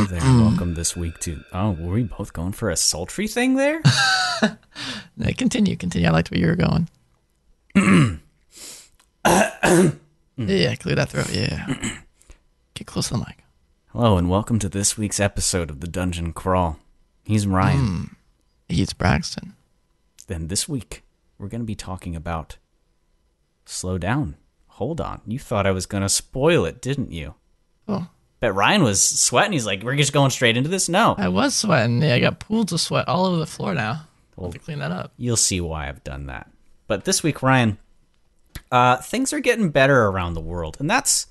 Hello there. Welcome this week to... Oh, were we both going for a sultry thing there? No, continue. I liked where you were going. Yeah, clear that throat. Yeah. Get close to the mic. Hello, and welcome to this week's episode of the Dungeon Crawl. He's Ryan. He's Braxton. Then this week, we're going to be talking about... Slow down. Hold on. You thought I was going to spoil it, didn't you? Oh. Bet Ryan was sweating. He's like, we're just going straight into this? No. I was sweating. Yeah, I got pools of sweat all over the floor now. I'll Well, have to clean that up. You'll see why I've done that. But this week, Ryan, things are getting better around the world, and that's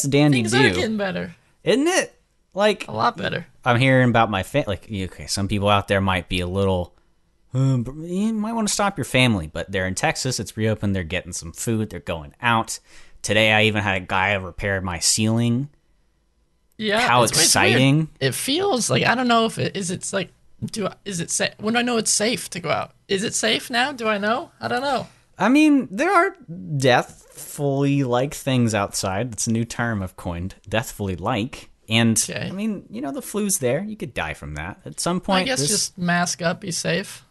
dandy Things do, are getting better. isn't it? Like A lot better. I'm hearing about my okay, some people out there might be a little. You might want to stop your family, but they're in Texas. It's reopened. They're getting some food. They're going out. Today, I even had a guy repair my ceiling. Yeah. How it's weird. exciting! It feels like, I don't know if it's like, is it safe? When do I know it's safe to go out? Is it safe now? Do I know? I don't know. I mean, there are deathfully like things outside. It's a new term I've coined. Deathfully like. And, Okay. I mean, the flu's there. You could die from that. At some point, I guess just mask up, be safe.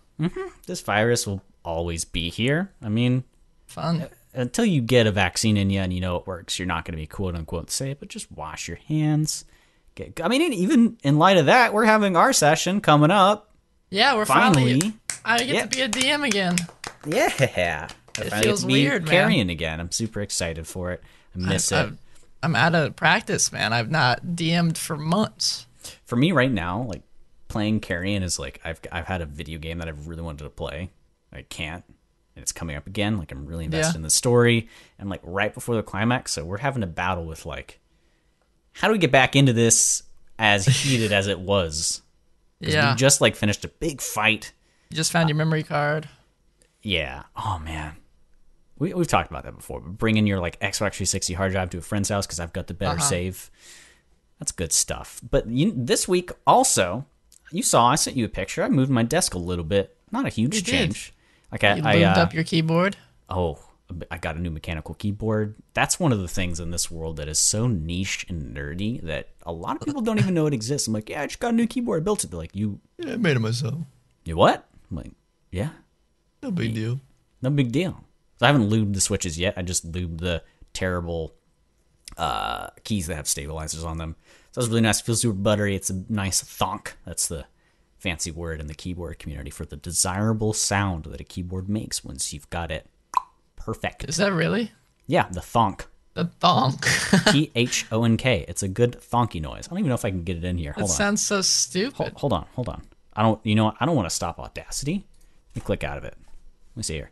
this virus will always be here. I mean, Fun. until you get a vaccine in you and you know it works, you're not going to be quote-unquote safe, but just wash your hands. Even in light of that, we're having our session coming up. Yeah, we're Finally. I get to be a DM again. Yeah. I It finally feels get to be weird, man. carrying again. I'm super excited for it. I miss it. I'm out of practice, man. I've not DM'd for months. For me right now, like playing carrion is like I've had a video game that I've really wanted to play. I can't. And it's coming up again. Like I'm really invested in the story. And like right before the climax, so we're having a battle with like, how do we get back into this as heated as it was? 'Cause Yeah. we just like finished a big fight. You just found your memory card. Yeah. Oh man. We've talked about that before, but bringing your like Xbox 360 hard drive to a friend's house because I've got the better save. That's good stuff. But this week also, you saw I sent you a picture. I moved my desk a little bit. Not a huge You did. change. Like You loomed up your keyboard. I got a new mechanical keyboard. That's one of the things in this world that is so niche and nerdy that a lot of people don't even know it exists. I'm like, yeah, I just got a new keyboard. I built it. They're like, Yeah, I made it myself. you what? I'm like, yeah, No big deal. no big deal. So I haven't lubed the switches yet. I just lubed the terrible keys that have stabilizers on them. So it's really nice. It feels super buttery. It's a nice thonk. That's the fancy word in the keyboard community for the desirable sound that a keyboard makes once you've got it perfect. Is that really? Yeah, the thonk. The thonk. Thonk. It's a good thonky noise. I don't even know if I can get it in here. That Hold on. sounds so stupid. Hold on. I don't. You know what? I don't want to stop Audacity. Let me click out of it. Let me see here.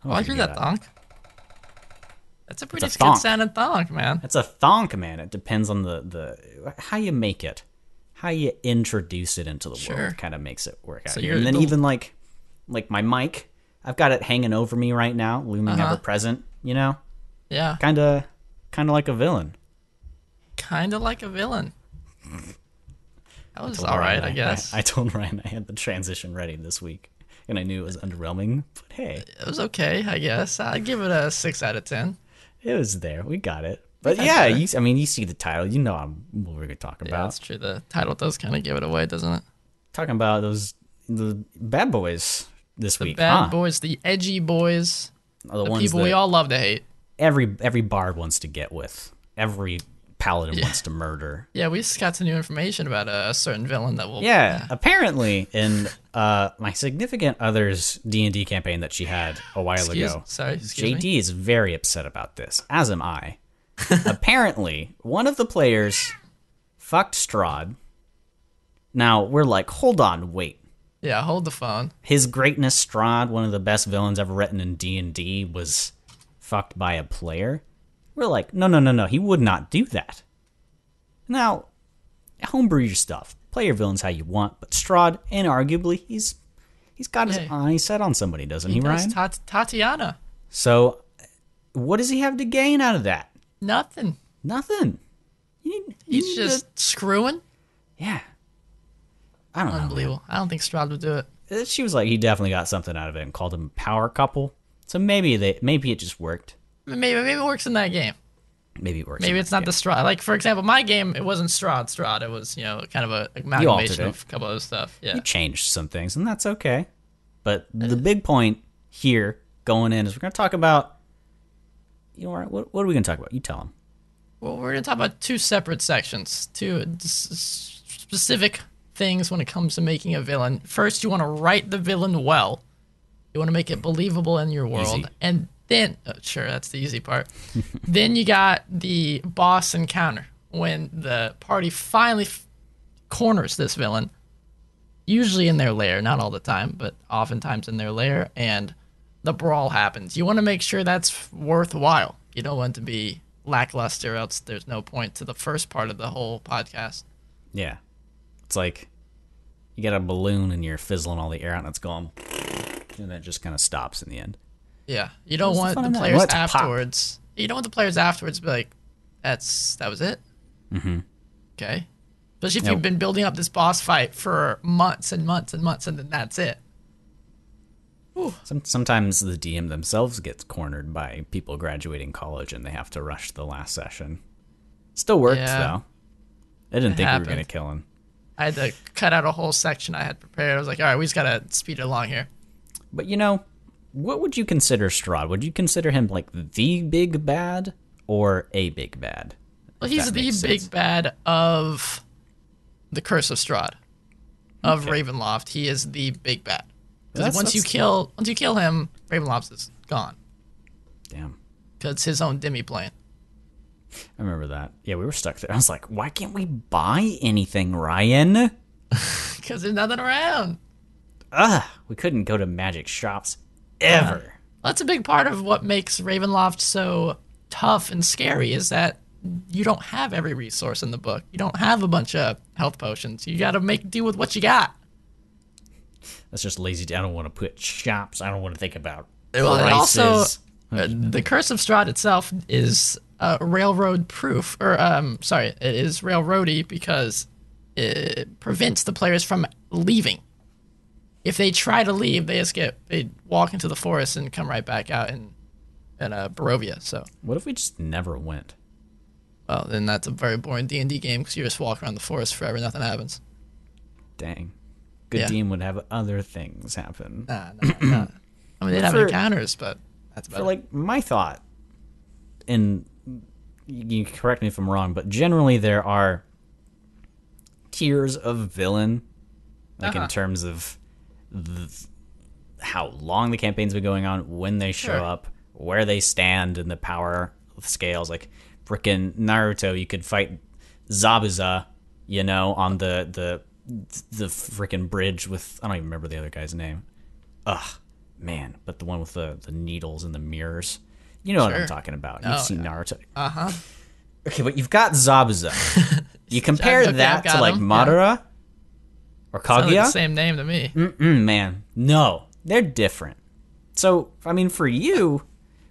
Oh, I hear that thonk. That's a pretty It's a good thonk. sounding thonk, man. It's a thonk, man. It depends on the how you make it, how you introduce it into the world. Kind of makes it work out. So Here. you're And then the- even like my mic, I've got it hanging over me right now, looming ever present. Yeah. Kind of like a villain. Kind of like a villain. That was all right, I guess. I told Ryan I had the transition ready this week, and I knew it was underwhelming, but hey, It was okay, I guess. I'd give it a 6 out of 10. it was there. We got it. But yeah, you see the title. You know what we're going to talk Yeah, about. that's true. The title does kind of give it away, doesn't it? Talking about the bad boys this week. Bad boys, the edgy boys, The the ones people that we all love to hate. every bard wants to get with. Every paladin wants to murder. Yeah, we just got some new information about a certain villain that will... Yeah, apparently in my significant other's D&D campaign that she had a while ago, Excuse JD me? is very upset about this, as am I. Apparently, one of the players fucked Strahd. Now, we're like, hold on, wait. Yeah, hold the phone. His Greatness Strahd, one of the best villains ever written in D&D, was fucked by a player? We're like, no, he would not do that. Now, homebrew your stuff. Play your villains how you want, but Strahd, inarguably, he's got his eye set on somebody, doesn't he, Ryan? Tatiana. So, what does he have to gain out of that? Nothing. Nothing. He's just screwing. Yeah. I don't know. Unbelievable. I don't think Strahd would do it. She was like, he definitely got something out of it and called him a power couple. So maybe it just worked. Maybe it works in that game. Maybe it works. Maybe it's not the Strahd. Like, for example, my game, it wasn't Strahd. It was, kind of a amalgamation of a couple other stuff. Yeah. You changed some things, and that's okay. But the big point here going in is we're going to talk about, what are we going to talk about? You tell them. Well, we're going to talk about two separate sections, two specific things when it comes to making a villain. First, you want to write the villain well. You want to make it believable in your world. Easy. And then, sure, that's the easy part. Then you got the boss encounter, when the party finally corners this villain, usually in their lair, not all the time, but oftentimes in their lair, and the brawl happens. You want to make sure that's worthwhile. You don't want it to be lackluster, else there's no point to the first part of the whole podcast. Yeah. It's like you got a balloon and you're fizzling all the air out and it's going, and it just kind of stops in the end. Yeah, you don't want the players afterwards. You don't want the players afterwards to be like, that was it? Mm-hmm. Okay. Especially if you've been building up this boss fight for months and months and months, and then that's it. Sometimes the DM themselves gets cornered by people graduating college and they have to rush the last session. Still worked, though. I didn't think we were going to kill him. I had to cut out a whole section I had prepared. I was like, all right, we just got to speed it along here. But, what would you consider Strahd? Would you consider him like the big bad or a big bad? Well, he's the big bad of the Curse of Strahd, of Ravenloft. He is the big bad. Because once you kill him, Ravenloft is gone. Damn. Because it's his own demi-plane. I remember that. Yeah, we were stuck there. I was like, why can't we buy anything, Ryan? Because there's nothing around. We couldn't go to magic shops ever. That's a big part of what makes Ravenloft so tough and scary, is that you don't have every resource in the book. You don't have a bunch of health potions. You got to make do with what you got. That's just lazy. I don't want to put shops. I don't want to think about prices. And also, the Curse of Strahd itself is railroad proof. It is railroady because it prevents the players from leaving. If they try to leave, they walk into the forest and come right back out in Barovia. So what if we just never went? Well, then that's a very boring D&D game because you just walk around the forest forever, nothing happens. Dang. Good DM would have other things happen. No. I mean, they'd have encounters, but that's better. For, my thought, and you can correct me if I'm wrong, but generally there are tiers of villain, in terms of how long the campaign's been going on, when they show up, where they stand in the power scales. Like, frickin' Naruto, you could fight Zabuza, on the frickin' bridge with, I don't even remember the other guy's name. Ugh, man. But the one with the needles and the mirrors. You know what I'm talking about. You've seen Naruto. Uh-huh. Okay, but you've got Zabuza. You compare that to, Madara or Kaguya. Sounds like the same name to me. Man. No, they're different. So, I mean, for you,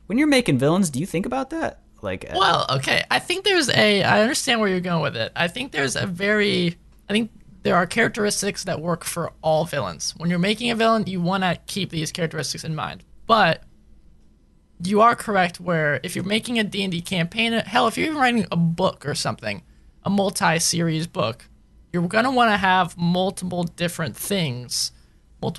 when you're making villains, do you think about that? Well, okay. I think I understand where you're going with it. I think there are characteristics that work for all villains. When you're making a villain, you want to keep these characteristics in mind. But you are correct where if you're making a D&D campaign, hell, if you're even writing a book or something, a multi-series book, you're going to want to have multiple different things, not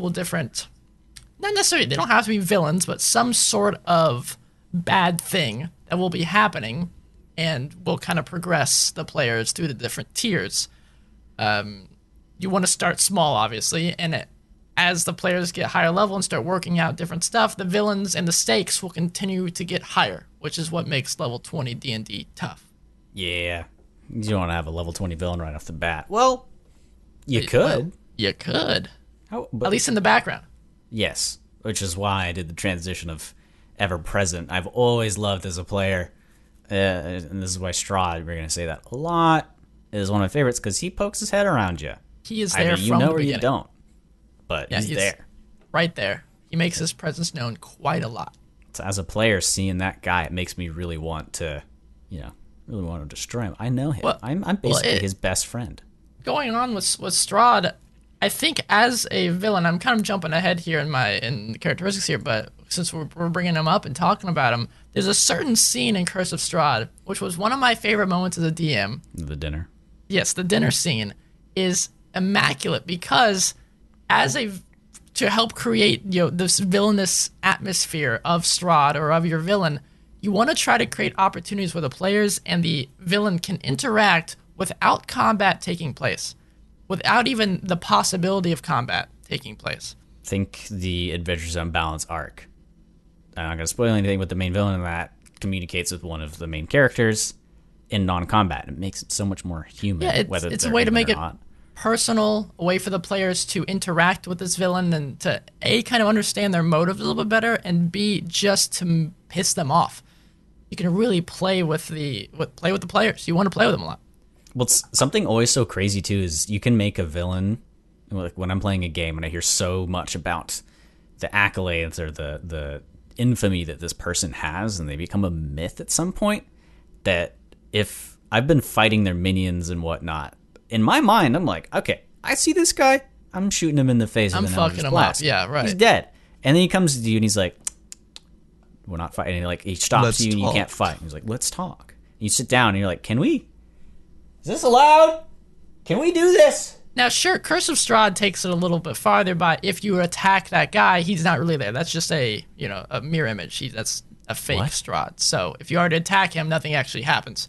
necessarily, they don't have to be villains, but some sort of bad thing that will be happening and will kind of progress the players through the different tiers. You want to start small, obviously, and as the players get higher level and start working out different stuff, the villains and the stakes will continue to get higher, which is what makes level 20 D&D tough. Yeah. You don't want to have a level 20 villain right off the bat. Well, you could. You could. At least in the background. Yes, which is why I did the transition of ever-present. I've always loved as a player, and this is why Strahd, we're going to say that a lot, is one of my favorites because he pokes his head around you. He is there from the beginning. You know or you don't, but he's there. Right there. He makes his presence known quite a lot. So as a player, seeing that guy, it makes me really want to, really want to destroy him. I know him. Well, I'm basically his best friend. Going on with Strahd, I think as a villain, I'm kind of jumping ahead here in the characteristics here, but since we're bringing him up and talking about him, There's a certain scene in Curse of Strahd, which was one of my favorite moments as a DM. The dinner. Yes, the dinner scene is immaculate because to help create this villainous atmosphere of Strahd or of your villain, you want to try to create opportunities where the players and the villain can interact without combat taking place, without even the possibility of combat taking place. Think the Adventures Unbalanced arc. I'm not going to spoil anything, but the main villain in that communicates with one of the main characters in non-combat. It makes it so much more human. Yeah, whether it's a way to make it not. personal, a way for the players to interact with this villain and to A, kind of understand their motives a little bit better, and B, just to piss them off. You can really play with the players. You want to play with them a lot. Well, something always so crazy too is you can make a villain. Like when I'm playing a game and I hear so much about the accolades or the infamy that this person has, and they become a myth at some point, that if I've been fighting their minions and whatnot, in my mind, I'm like, okay, I see this guy. I'm shooting him in the face. I'm with an fucking Eldritch him Blast. up. Yeah, right. He's dead. And then he comes to you and he's like, we're not fighting. And he stops Let's you and you talk. can't fight. He's like, let's talk. And you sit down and you're like, can we? Is this allowed? Can we do this? Now, sure, Curse of Strahd takes it a little bit farther, but if you attack that guy, he's not really there. That's just a mirror image. That's a fake What? Strahd. So if you already attack him, nothing actually happens.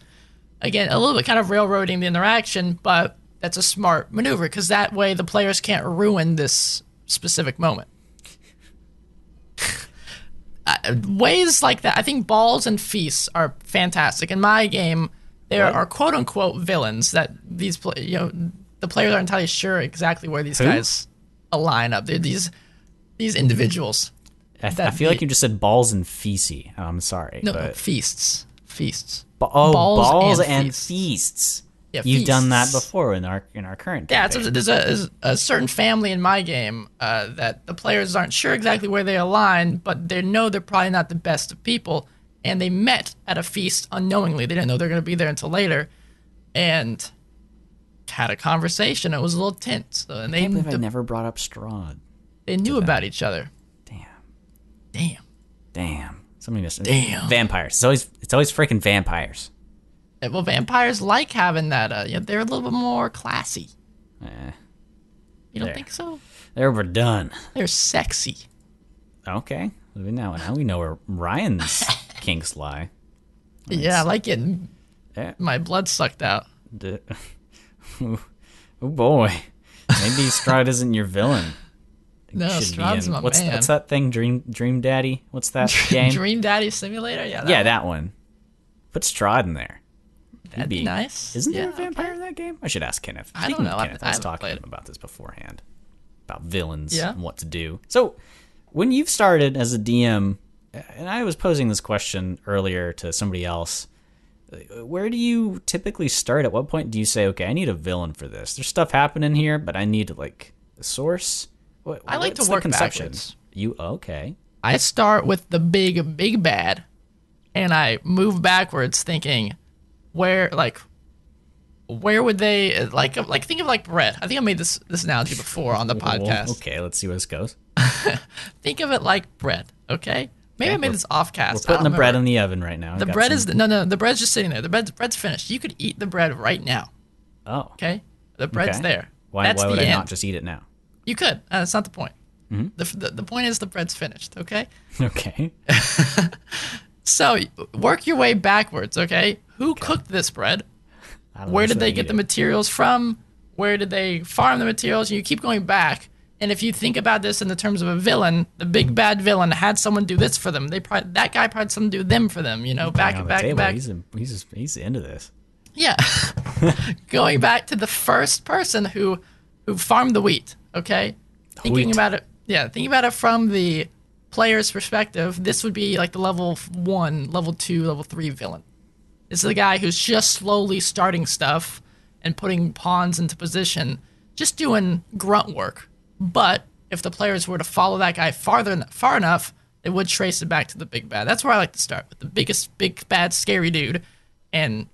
Again, a little bit kind of railroading the interaction, but that's a smart maneuver because that way the players can't ruin this specific moment. Ways like that, I think balls and feasts are fantastic. In my game, there are quote unquote villains that the players aren't entirely sure exactly where these guys align up. They're these individuals. I feel like you just said balls and feces. Oh, I'm sorry. No, but... feasts. balls and feasts. feasts. Yeah, You've done that feasts. before in our current Yeah, campaign. there's a certain family in my game that the players aren't sure exactly where they align, but they know they're probably not the best of people, and they met at a feast unknowingly. They didn't know they're going to be there until later, and had a conversation. It was a little tense, and I can't believe I never brought up Strahd. they knew about each other. Damn. Somebody missed it. Damn. Vampires. It's always freaking vampires. Well, vampires like having that. They're a little bit more classy. Eh, You don't There. think so? they're overdone. They're sexy. Okay. Now we know where Ryan's kinks lie. Yeah, I like getting Yeah. my blood sucked out. Oh boy. Maybe Strahd isn't your villain. No, Should be Strahd's in- my what's man. what's that thing? Dream Daddy? What's that game? Dream Daddy Simulator? Yeah, That one. Put Strahd in there. that'd be nice. Isn't there Yeah, a vampire okay. in that game? I should ask Kenneth. I don't Speaking of know. Kenneth, I I was haven't talking played to it. him about this beforehand. About villains Yeah. and what to do. So, when you've started as a DM, and I was posing this question earlier to somebody else, where do you typically start? At what point do you say, okay, I need a villain for this? There's stuff happening here, but I need a source? I like to what's the work conception? backwards. Okay. I start with the big bad, and I move backwards, thinking, where would they think of like bread? I think I made this analogy before on the podcast. Okay, let's see where this goes. Think of it like bread, okay? Maybe I made this off cast. We're putting the bread in the oven right now. The bread is no. The bread's just sitting there. The bread's finished. You could eat the bread right now. Oh. Okay, the bread's Okay. there. Why That's would the I end. not just eat it now? You could. That's not the point. Mm-hmm. The point is the bread's finished. Okay. Okay. So work your way backwards. Okay. Who cooked this bread? I don't know, Where should did I they eat get the it? materials from? Where did they farm the materials? And you keep going back. And if you think about this in the terms of a villain, the big bad villain had someone do this for them. That guy probably had someone do them for them. Back on and the back and table. back. He's into this. Yeah. Going back to the first person who farmed the wheat, okay? Thinking Wheat. about it from the player's perspective, this would be like the level 1, level 2, level 3 villain. This is the guy who's just slowly starting stuff and putting pawns into position, just doing grunt work. But if the players were to follow that guy far enough, they would trace it back to the big bad. That's where I like to start, with the biggest, big, bad, scary dude, and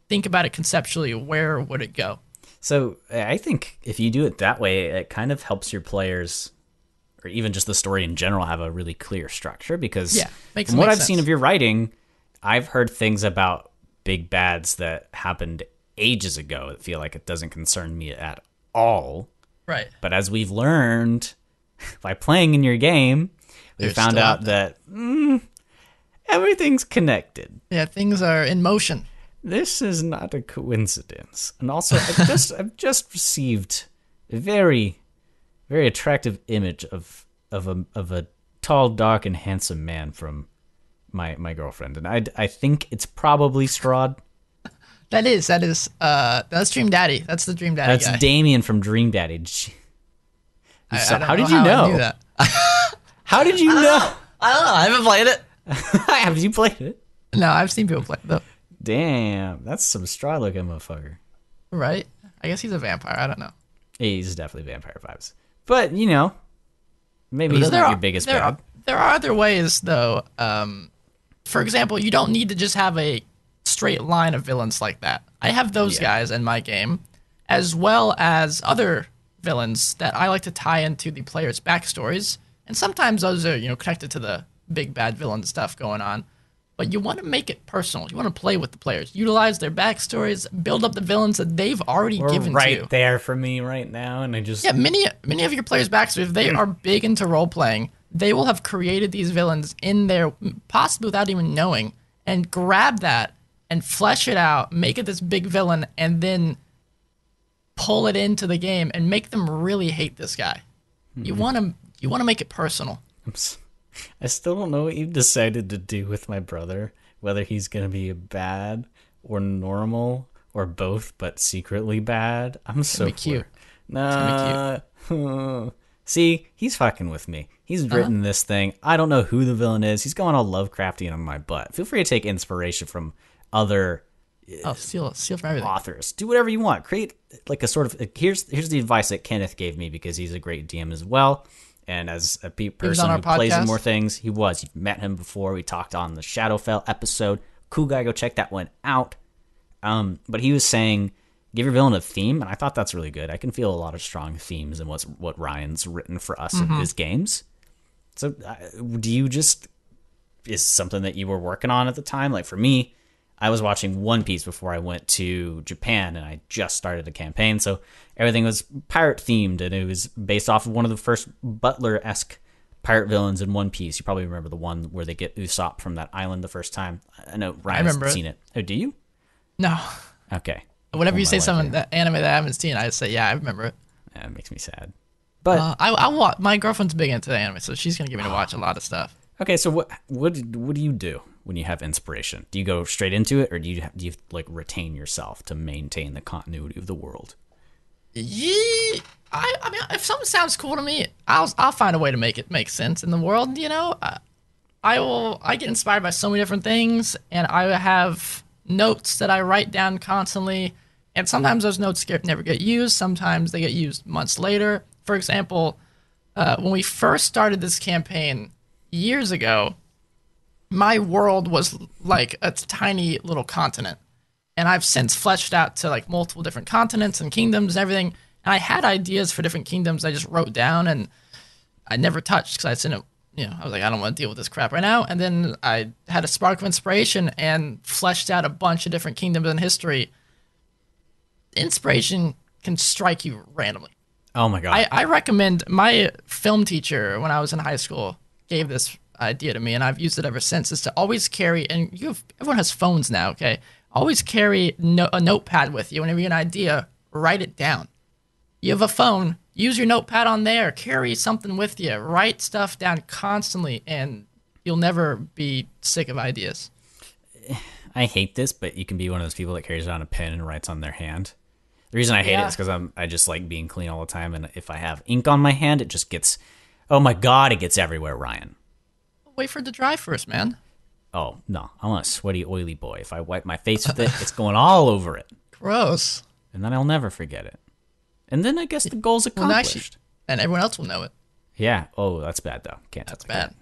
think about it conceptually. Where would it go? So I think if you do it that way, it kind of helps your players, or even just the story in general have a really clear structure. Because makes from what I've sense. seen of your writing, I've heard things about big bads that happened ages ago that feel like it doesn't concern me at all. Right. But as we've learned by playing in your game, we found out that everything's connected. Yeah, things are in motion. This is not a coincidence. And also, I've just received a very, very attractive image of a tall, dark, and handsome man from my girlfriend, and I think it's probably Strahd. That's Dream Daddy. That's the Dream Daddy That's guy. Damien from Dream Daddy. How did you know? I knew that. How did you know? I don't know. I haven't played it. Have you played it? No, I've seen people play it, though. Damn, that's some Strahd looking motherfucker. Right? I guess he's a vampire. I don't know. He's definitely vampire vibes. But, maybe he's not your biggest bad. There are other ways, though. For example, you don't need to just have a straight line of villains like that. I have those guys in my game, as well as other villains that I like to tie into the players' backstories. And sometimes those are, connected to the big bad villain stuff going on. But you want to make it personal. You want to play with the players, utilize their backstories, build up the villains that they've already given to you. Right there for me right now, and I just many of your players' backstories, if they are big into role playing, they will have created these villains in there, possibly without even knowing, and grab that and flesh it out, make it this big villain, and then pull it into the game and make them really hate this guy. You want to make it personal. I still don't know what you've decided to do with my brother, whether he's going to be bad or normal or both, but secretly bad. I'm so cute. Nah. See, he's fucking with me. He's written this thing. I don't know who the villain is. He's going all Lovecraftian on my butt. Feel free to take inspiration from other steal from everything. authors. Do whatever you want. Create like a sort of here's the advice that Kenneth gave me, because he's a great DM as well. And as a person who plays in more things, he was. You've met him before. We talked on the Shadowfell episode. Cool guy. Go check that one out. But he was saying, give your villain a theme, and I thought that's really good. I can feel a lot of strong themes in what Ryan's written for us in his games. So is something that you were working on at the time? Like for me, I was watching One Piece before I went to Japan, and I just started a campaign, so everything was pirate themed, and it was based off of one of the first Butler-esque pirate villains in One Piece. You probably remember the one where they get Usopp from that island the first time. I know Ryan's seen it. Oh, do you? No. Okay. Whenever you say something that anime that I haven't seen, I say, yeah, I remember it. Yeah, it makes me sad. But my girlfriend's big into anime, so she's gonna get me to watch a lot of stuff. Okay, so what do you do when you have inspiration? Do you go straight into it, or do you like retain yourself to maintain the continuity of the world? Yeah, I mean, if something sounds cool to me, I'll find a way to make it make sense in the world. I get inspired by so many different things, and I have notes that I write down constantly. And sometimes those notes never get used. Sometimes they get used months later. For example, when we first started this campaign years ago, my world was like a tiny little continent. And I've since fleshed out to like multiple different continents and kingdoms and everything. And I had ideas for different kingdoms I just wrote down and I never touched because I was like, I don't want to deal with this crap right now. And then I had a spark of inspiration and fleshed out a bunch of different kingdoms in history. Inspiration can strike you randomly. Oh my God. I recommend, my film teacher when I was in high school gave this idea to me, and I've used it ever since, is to always carry, and everyone has phones now, okay? Always carry a notepad with you. Whenever you have an idea, write it down. You have a phone, use your notepad on there, carry something with you, write stuff down constantly, and you'll never be sick of ideas. I hate this, but you can be one of those people that carries around a pen and writes on their hand. The reason I hate it is because I just like being clean all the time, and if I have ink on my hand, it just gets, oh my God, it gets everywhere, Ryan. Wait for it to dry first, man. Oh, no, I want a sweaty, oily boy. If I wipe my face with it, it's going all over it. Gross. And then I'll never forget it. And then I guess the goal's accomplished. And everyone else will know it. Yeah. Oh, that's bad, though. Can't. That's bad.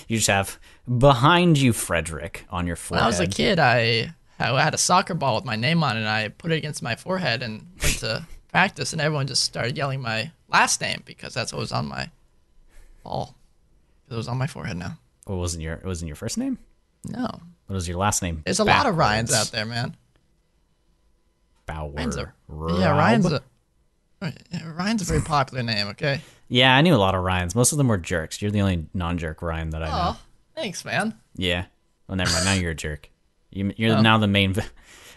You just have behind you, Frederick, on your forehead. When I was a kid, I had a soccer ball with my name on it, and I put it against my forehead and went to practice, and everyone just started yelling my last name because that's what was on my wall. It was on my forehead now. What wasn't your first name? No. What was your last name? There's a lot of Ryans out there, man. Ryan's a very popular name, okay? Yeah, I knew a lot of Ryans. Most of them were jerks. You're the only non-jerk Ryan that I know. Oh, thanks, man. Yeah. Well, never mind. Now you're a jerk. You're now the main...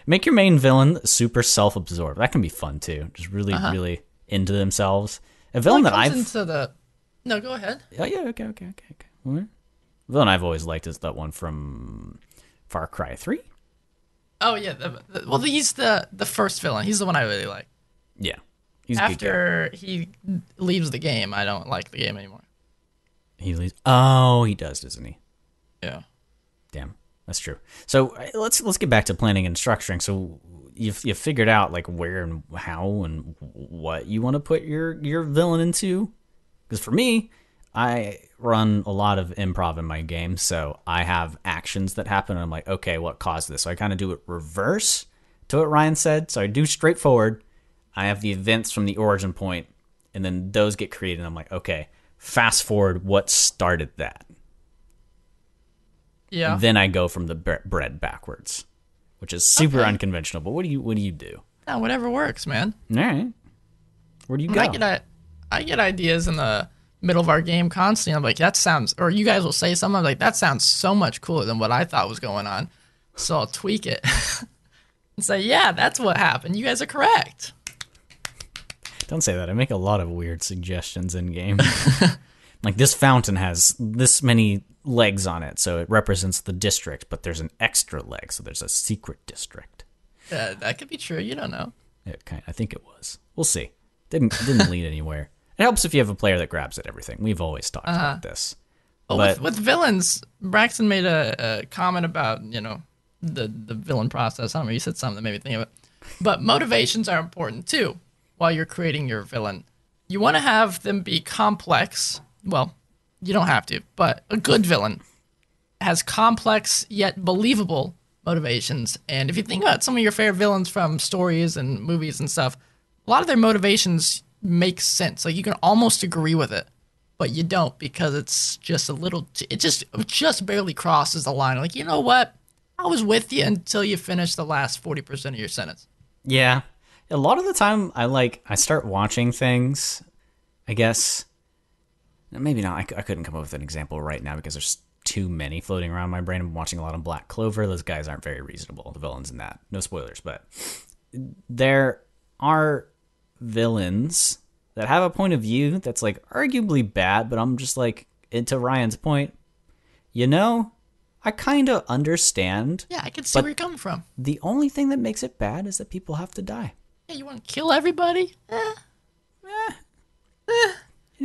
Make your main villain super self-absorbed. That can be fun, too. Just really, really into themselves. A villain that I've... No, go ahead. Oh, yeah, okay. The villain I've always liked is that one from Far Cry 3. Oh, yeah. Well, he's the first villain. He's the one I really like. Yeah. He's After he leaves the game, I don't like the game anymore. He leaves... Oh, he does, doesn't he? Yeah. Damn. That's true. So let's get back to planning and structuring. So you've figured out like where and how and what you want to put your villain into. Because for me, I run a lot of improv in my game, so I have actions that happen, and I'm like, okay, what caused this? So I kind of do it reverse to what Ryan said. So I do straightforward. I have the events from the origin point, and then those get created, and I'm like, okay, fast forward, what started that? Yeah. And then I go from the bread backwards, which is super unconventional. But what do you do? Yeah, whatever works, man. All right. Where do you go? I get ideas in the middle of our game constantly. I'm like, that sounds, or you guys will say something I'm like, that sounds so much cooler than what I thought was going on. So I'll tweak it and say, yeah, that's what happened. You guys are correct. Don't say that. I make a lot of weird suggestions in game. Like this fountain has this many legs on it, so it represents the district, but there's an extra leg, so there's a secret district. That could be true. You don't know. I think it was. We'll see. Didn't lead anywhere. It helps if you have a player that grabs at everything. We've always talked about this. But with villains, Braxton made a comment about, the villain process. I don't know, you said something that made me think of it. But motivations are important too while you're creating your villain. You want to have them be complex. Well, you don't have to, but a good villain has complex yet believable motivations. And if you think about some of your favorite villains from stories and movies and stuff, a lot of their motivations make sense. Like you can almost agree with it, but you don't because it's just it just barely crosses the line. Like, you know what? I was with you until you finished the last 40% of your sentence. Yeah. A lot of the time I start watching things, I guess. Maybe not. I couldn't come up with an example right now because there's too many floating around my brain. I'm watching a lot of Black Clover. Those guys aren't very reasonable, the villains in that. No spoilers, but there are villains that have a point of view that's like arguably bad, but I'm just like, to Ryan's point, I kind of understand. Yeah, I can see where you're coming from. The only thing that makes it bad is that people have to die. Yeah, you want to kill everybody?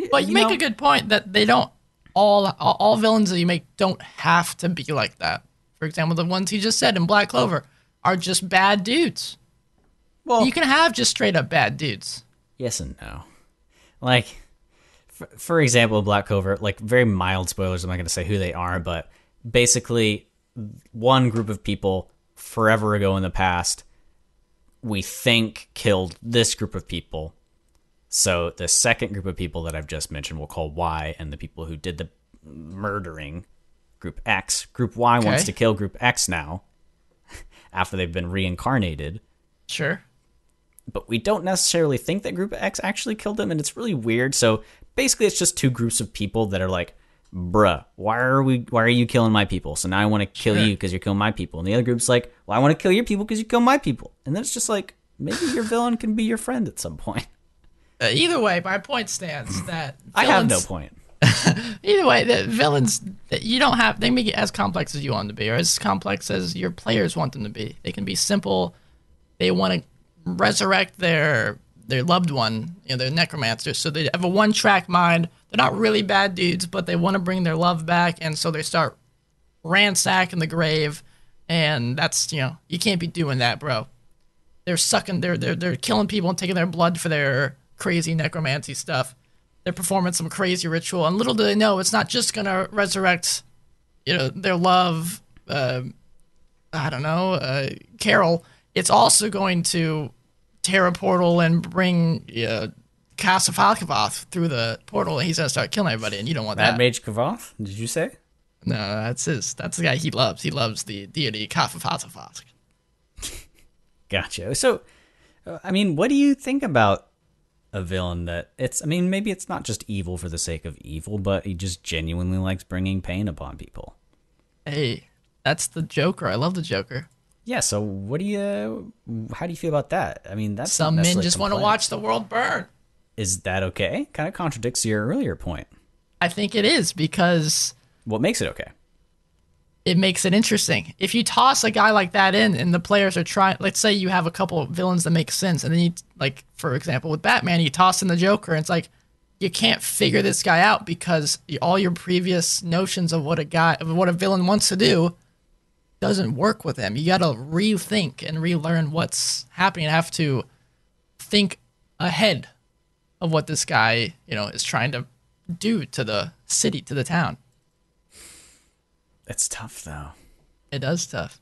But you make a good point that they don't all villains that you make don't have to be like that. For example, the ones he just said in Black Clover are just bad dudes. Well, you can have just straight up bad dudes. Yes and no. Like, for example, Black Clover, like very mild spoilers. I'm not going to say who they are, but basically, one group of people forever ago in the past, we think killed this group of people. So the second group of people that I've just mentioned we'll call Y, and the people who did the murdering, Group X. Group Y wants to kill Group X now, after they've been reincarnated. Sure. But we don't necessarily think that Group X actually killed them, and it's really weird. So basically it's just two groups of people that are like, bruh, why are you killing my people? So now I want to kill you because you're killing my people. And the other group's like, well, I want to kill your people because you kill my people. And then it's just like, maybe your villain can be your friend at some point. Either way, my point stands that villains, I have no point. Either way, the villains that you don't have, they make it as complex as you want them to be, or as complex as your players want them to be. They can be simple. They want to resurrect their loved one, their necromancer. So they have a one-track mind. They're not really bad dudes, but they want to bring their love back, and so they start ransacking the grave. And that's you can't be doing that, bro. They're they're killing people and taking their blood for their crazy necromancy stuff. They're performing some crazy ritual, and little do they know, it's not just gonna resurrect, their love. Carol. It's also going to tear a portal and bring Kasafalkavoth through the portal, and he's gonna start killing everybody, and you don't want Bad that. Mage Kavoth, did you say? No, that's the guy he loves. He loves the deity Kasafalkavoth. Gotcha. So, I mean, what do you think about a villain that maybe it's not just evil for the sake of evil, but he just genuinely likes bringing pain upon people? Hey, that's the Joker. I love the Joker. Yeah, so how do you feel about that? I mean, that's Some men just want to watch the world burn. Is that okay? Kind of contradicts your earlier point. I think it is, because What makes it okay? it makes it interesting. If you toss a guy like that in and the players are trying, let's say you have a couple of villains that make sense, and then you, like, for example, with Batman, you toss in the Joker, and it's like, you can't figure this guy out because all your previous notions of what a villain wants to do doesn't work with him. You got to rethink and relearn what's happening. You have to think ahead of what this guy, is trying to do to the city, to the town. It's tough, though. It does tough.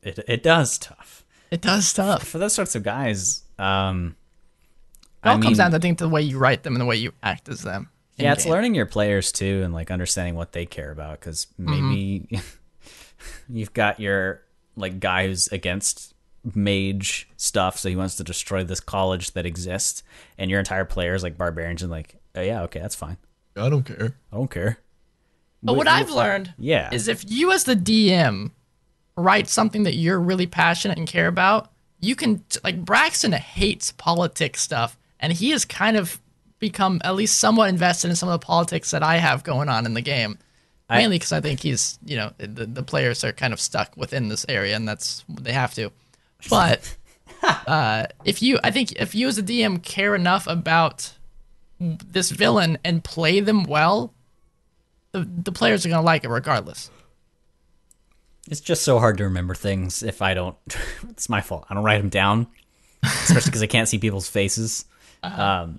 It does tough. It does tough. For those sorts of guys, It all comes down to, I think, the way you write them and the way you act as them. Yeah, it's learning your players, too, and, like, understanding what they care about, because maybe you've got your, like, guy who's against mage stuff, so he wants to destroy this college that exists, and your entire player is, like, barbarians and, like, oh, yeah, okay, that's fine. I don't care. I don't care. But what I've learned is if you as the DM write something that you're really passionate and care about, you can, like, Braxton hates politics stuff, and he has kind of become at least somewhat invested in some of the politics that I have going on in the game. Mainly because I think he's, the players are kind of stuck within this area, and that's they have to. But if you as a DM care enough about this villain and play them well, the players are going to like it regardless. It's just so hard to remember things if I don't. It's my fault. I don't write them down, especially because I can't see people's faces. So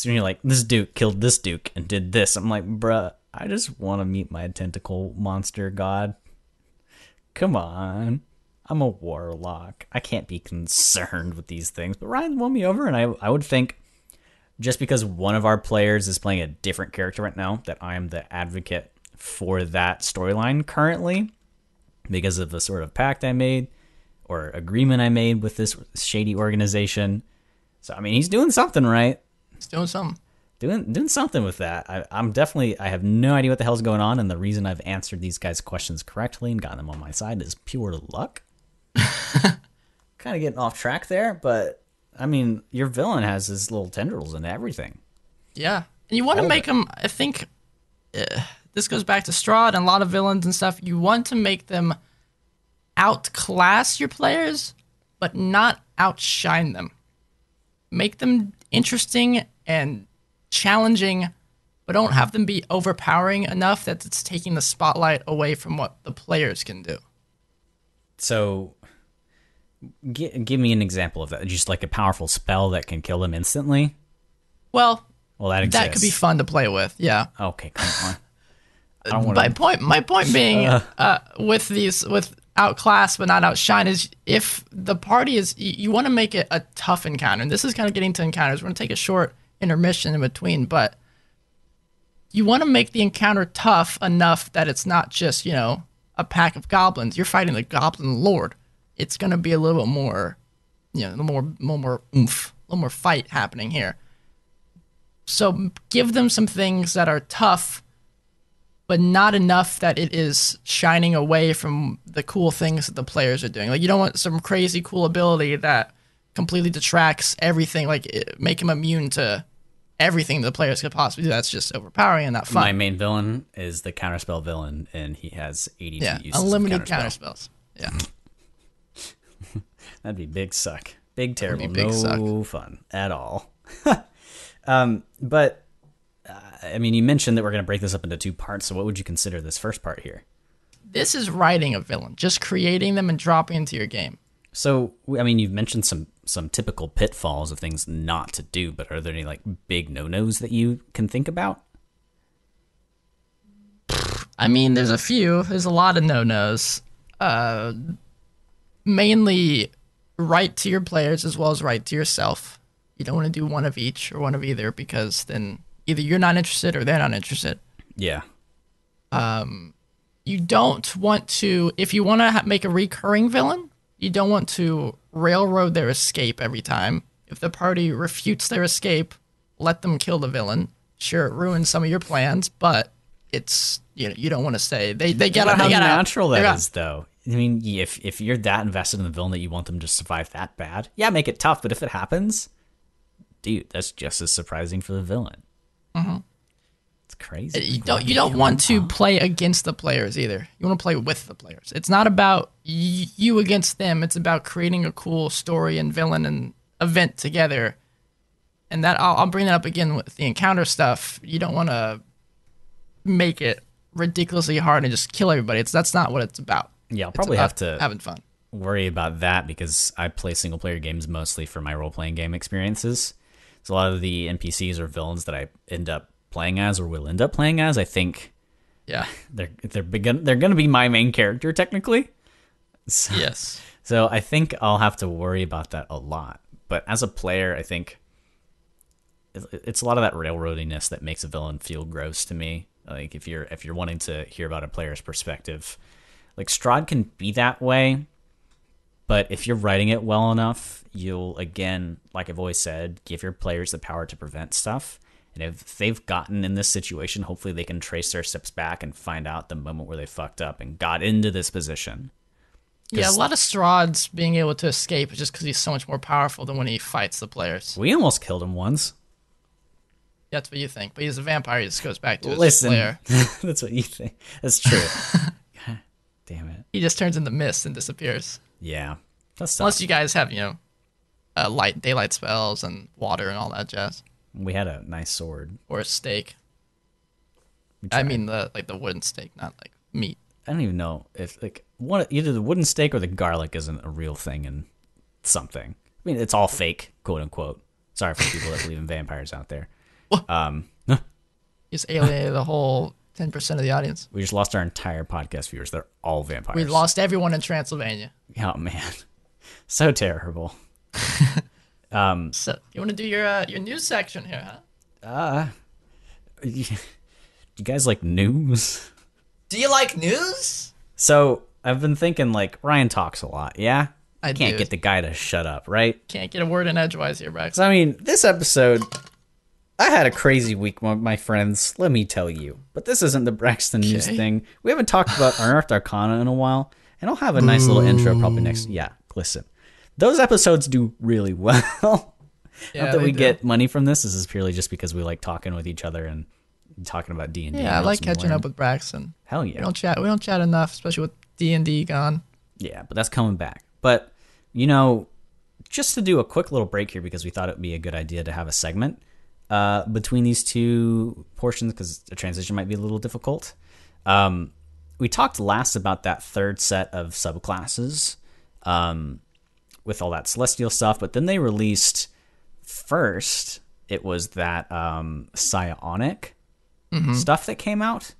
you're like, this duke killed this duke and did this. I'm like, bruh, I just want to meet my tentacle monster god. Come on. I'm a warlock. I can't be concerned with these things. But Ryan won me over, and I would think just because one of our players is playing a different character right now, that I am the advocate for that storyline currently because of the sort of pact I made or agreement I made with this shady organization. So, I mean, he's doing something right. He's doing something. Doing something with that. I have no idea what the hell's going on, and the reason I've answered these guys' questions correctly and gotten them on my side is pure luck. Kind of getting off track there, but I mean, your villain has his little tendrils and everything. Yeah, and you want to make them. I think this goes back to Strahd and a lot of villains and stuff. You want to make them outclass your players, but not outshine them. Make them interesting and challenging, but don't have them be overpowering enough that it's taking the spotlight away from what the players can do. So, give me an example of that. Just like a powerful spell that can kill them instantly? Well, that exists. That could be fun to play with, yeah. Okay, come on. My point being, with outclass but not outshine, is if the party is, you want to make it a tough encounter. And this is kind of getting to encounters. We're going to take a short intermission in between, but you want to make the encounter tough enough that it's not just, a pack of goblins. You're fighting the goblin lord. It's going to be a little bit more, a little more oomph, a little more fight happening here. So give them some things that are tough, but not enough that it is shining away from the cool things that the players are doing. Like, you don't want some crazy cool ability that completely detracts everything, like make him immune to everything the players could possibly do. That's just overpowering and not fun. My main villain is the counterspell villain, and he has 82 uses unlimited of counterspell. counterspells. Yeah. That'd be big suck. Big terrible. Big no fun at all. But, I mean, you mentioned that we're going to break this up into two parts, so what would you consider this first part here? This is writing a villain, just creating them and dropping into your game. So, I mean, you've mentioned some typical pitfalls of things not to do, but are there any, like, big no-nos that you can think about? I mean, there's a few. There's a lot of no-nos. Mainly write to your players as well as write to yourself. You don't want to do one of each or one of either, because then either you're not interested or they're not interested. Yeah. You don't want to, if you want to make a recurring villain, you don't want to railroad their escape every time. If the party refutes their escape, let them kill the villain. Sure, it ruins some of your plans, but it's, you don't want to say they gotta How they gotta natural that is, though. I mean, if you're that invested in the villain that you want them to survive that bad, yeah, make it tough. But if it happens, dude, that's just as surprising for the villain. Mm-hmm. It's crazy. You don't want to play against the players either. You want to play with the players. It's not about you against them. It's about creating a cool story and villain and event together. And that I'll bring that up again with the encounter stuff. You don't want to make it ridiculously hard and just kill everybody. That's not what it's about. Yeah, I'll probably have to having fun. Worry about that because I play single player games mostly for my role playing game experiences. So a lot of the NPCs or villains that I end up playing as or will end up playing as, I think, yeah, they're going to be my main character technically. So, yes. So I think I'll have to worry about that a lot. But as a player, I think it's a lot of that railroadiness that makes a villain feel gross to me. Like if you're wanting to hear about a player's perspective, like Strahd can be that way, but if you're writing it well enough, you'll, again, like I've always said, give your players the power to prevent stuff. And if they've gotten in this situation, hopefully they can trace their steps back and find out the moment where they fucked up and got into this position. Yeah, a lot of Strahd's being able to escape is just because he's so much more powerful than when he fights the players. We almost killed him once. That's what you think. But he's a vampire. He just goes back to his player. That's what you think. That's true. God damn it. He just turns into mist and disappears. Yeah. That's Unless you guys have, light daylight spells and water and all that jazz. We had a nice sword. Or a steak. I mean, the wooden steak, not like meat. I don't even know if either the wooden steak or the garlic isn't a real thing in something. I mean, it's all fake, quote unquote. Sorry for people that believe in vampires out there. You just alienated the whole 10% of the audience. We just lost our entire podcast viewers. They're all vampires. We lost everyone in Transylvania. Oh man, so terrible. So you want to do your news section here, huh? You guys like news? Do you like news? So I've been thinking, like, Ryan talks a lot, yeah? I can't get the guy to shut up, right? Can't get a word in edgewise here, Brax. So, I mean, this episode, I had a crazy week, my friends, let me tell you. But this isn't the Braxton news thing. We haven't talked about Unearthed Arcana in a while, and I'll have a nice little intro probably next. Yeah, listen. Those episodes do really well. Yeah, Not that we get money from this. This is purely just because we like talking with each other and talking about D&D. Yeah, I like catching up with Braxton. Hell yeah. We don't chat enough, especially with D&D gone. Yeah, but that's coming back. But, just to do a quick little break here because we thought it would be a good idea to have a segment between these two portions because the transition might be a little difficult. We talked last about that third set of subclasses with all that celestial stuff, but then they released first, it was that Psionic stuff that came out,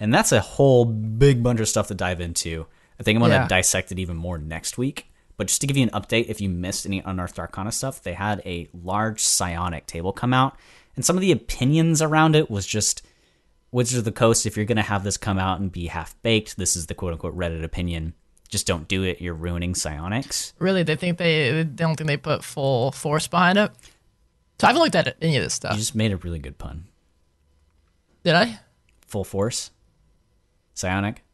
and that's a whole big bunch of stuff to dive into. I think I'm going to dissect it even more next week. But just to give you an update, if you missed any Unearthed Arcana stuff, they had a large Psionic table come out, and some of the opinions around it was just, Wizards of the Coast, if you're going to have this come out and be half-baked, this is the quote-unquote Reddit opinion, just don't do it, you're ruining Psionics. Really? They don't think they put full force behind it? So I haven't looked at any of this stuff. You just made a really good pun. Did I? Full force? Psionic?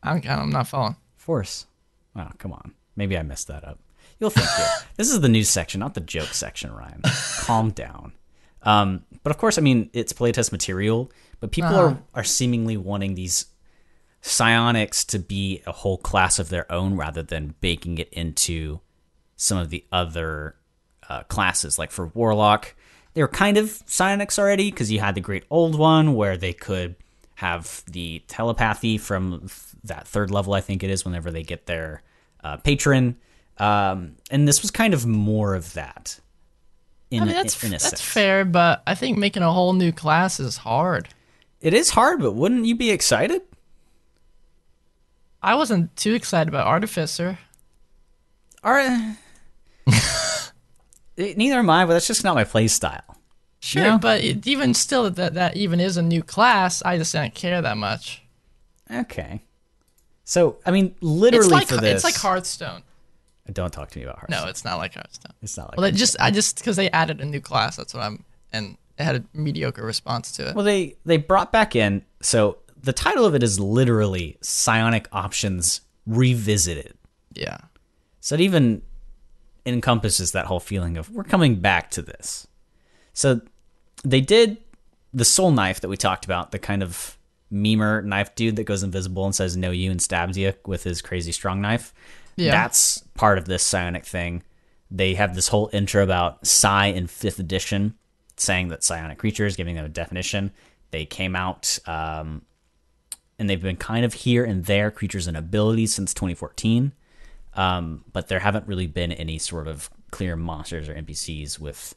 I'm not following. Force. Oh, come on. Maybe I messed that up. You'll think it. This is the news section, not the joke section, Ryan. Calm down. But of course, I mean, it's playtest material, but people are seemingly wanting these psionics to be a whole class of their own rather than baking it into some of the other classes. Like for Warlock, they were kind of psionics already because you had the Great Old One where they could have the telepathy from that third level, I think it is, whenever they get their patron. And this was kind of more of that. That's fair, but I think making a whole new class is hard. It is hard, but wouldn't you be excited? I wasn't too excited about Artificer. Neither am I, but that's just not my play style. Sure, Yeah. but even still, that even is a new class. I just don't care that much. Okay. So, I mean, literally for this... It's like Hearthstone. Don't talk to me about Hearthstone. No, it's not like Hearthstone. It's not like Well, Hearthstone. I just because they added a new class. That's what and it had a mediocre response to it. Well, they brought back in... So, the title of it is literally Psionic Options Revisited. Yeah. So it even encompasses that whole feeling of, we're coming back to this. So they did the soul knife that we talked about, the kind of memer knife dude that goes invisible and says no you and stabs you with his crazy strong knife. Yeah. That's part of this psionic thing. They have this whole intro about psi in 5th edition, saying that psionic creatures, giving them a definition. They came out, and they've been kind of here and there, creatures and abilities, since 2014. But there haven't really been any sort of clear monsters or NPCs with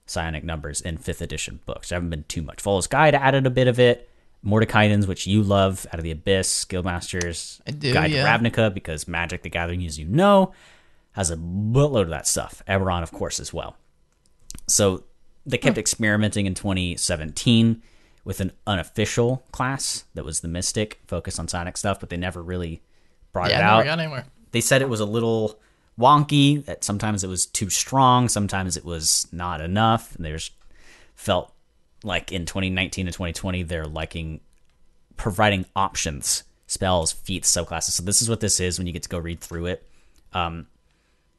psionic numbers in 5th edition books. There haven't been too much. Follow's Guide added a bit of it. Mordekainen's, which you love, Out of the Abyss, Guildmasters, I do, Guide yeah. to Ravnica, because Magic the Gathering, as you know, has a boatload of that stuff. Eberron, of course, as well. So they kept experimenting in 2017 with an unofficial class that was the Mystic, focused on psionic stuff, but they never really brought it out. Never got anywhere. They said it was a little wonky, that sometimes it was too strong, sometimes it was not enough. And they just felt like in 2019 and 2020, they're liking providing options, spells, feats, subclasses. So this is what this is when you get to go read through it. It's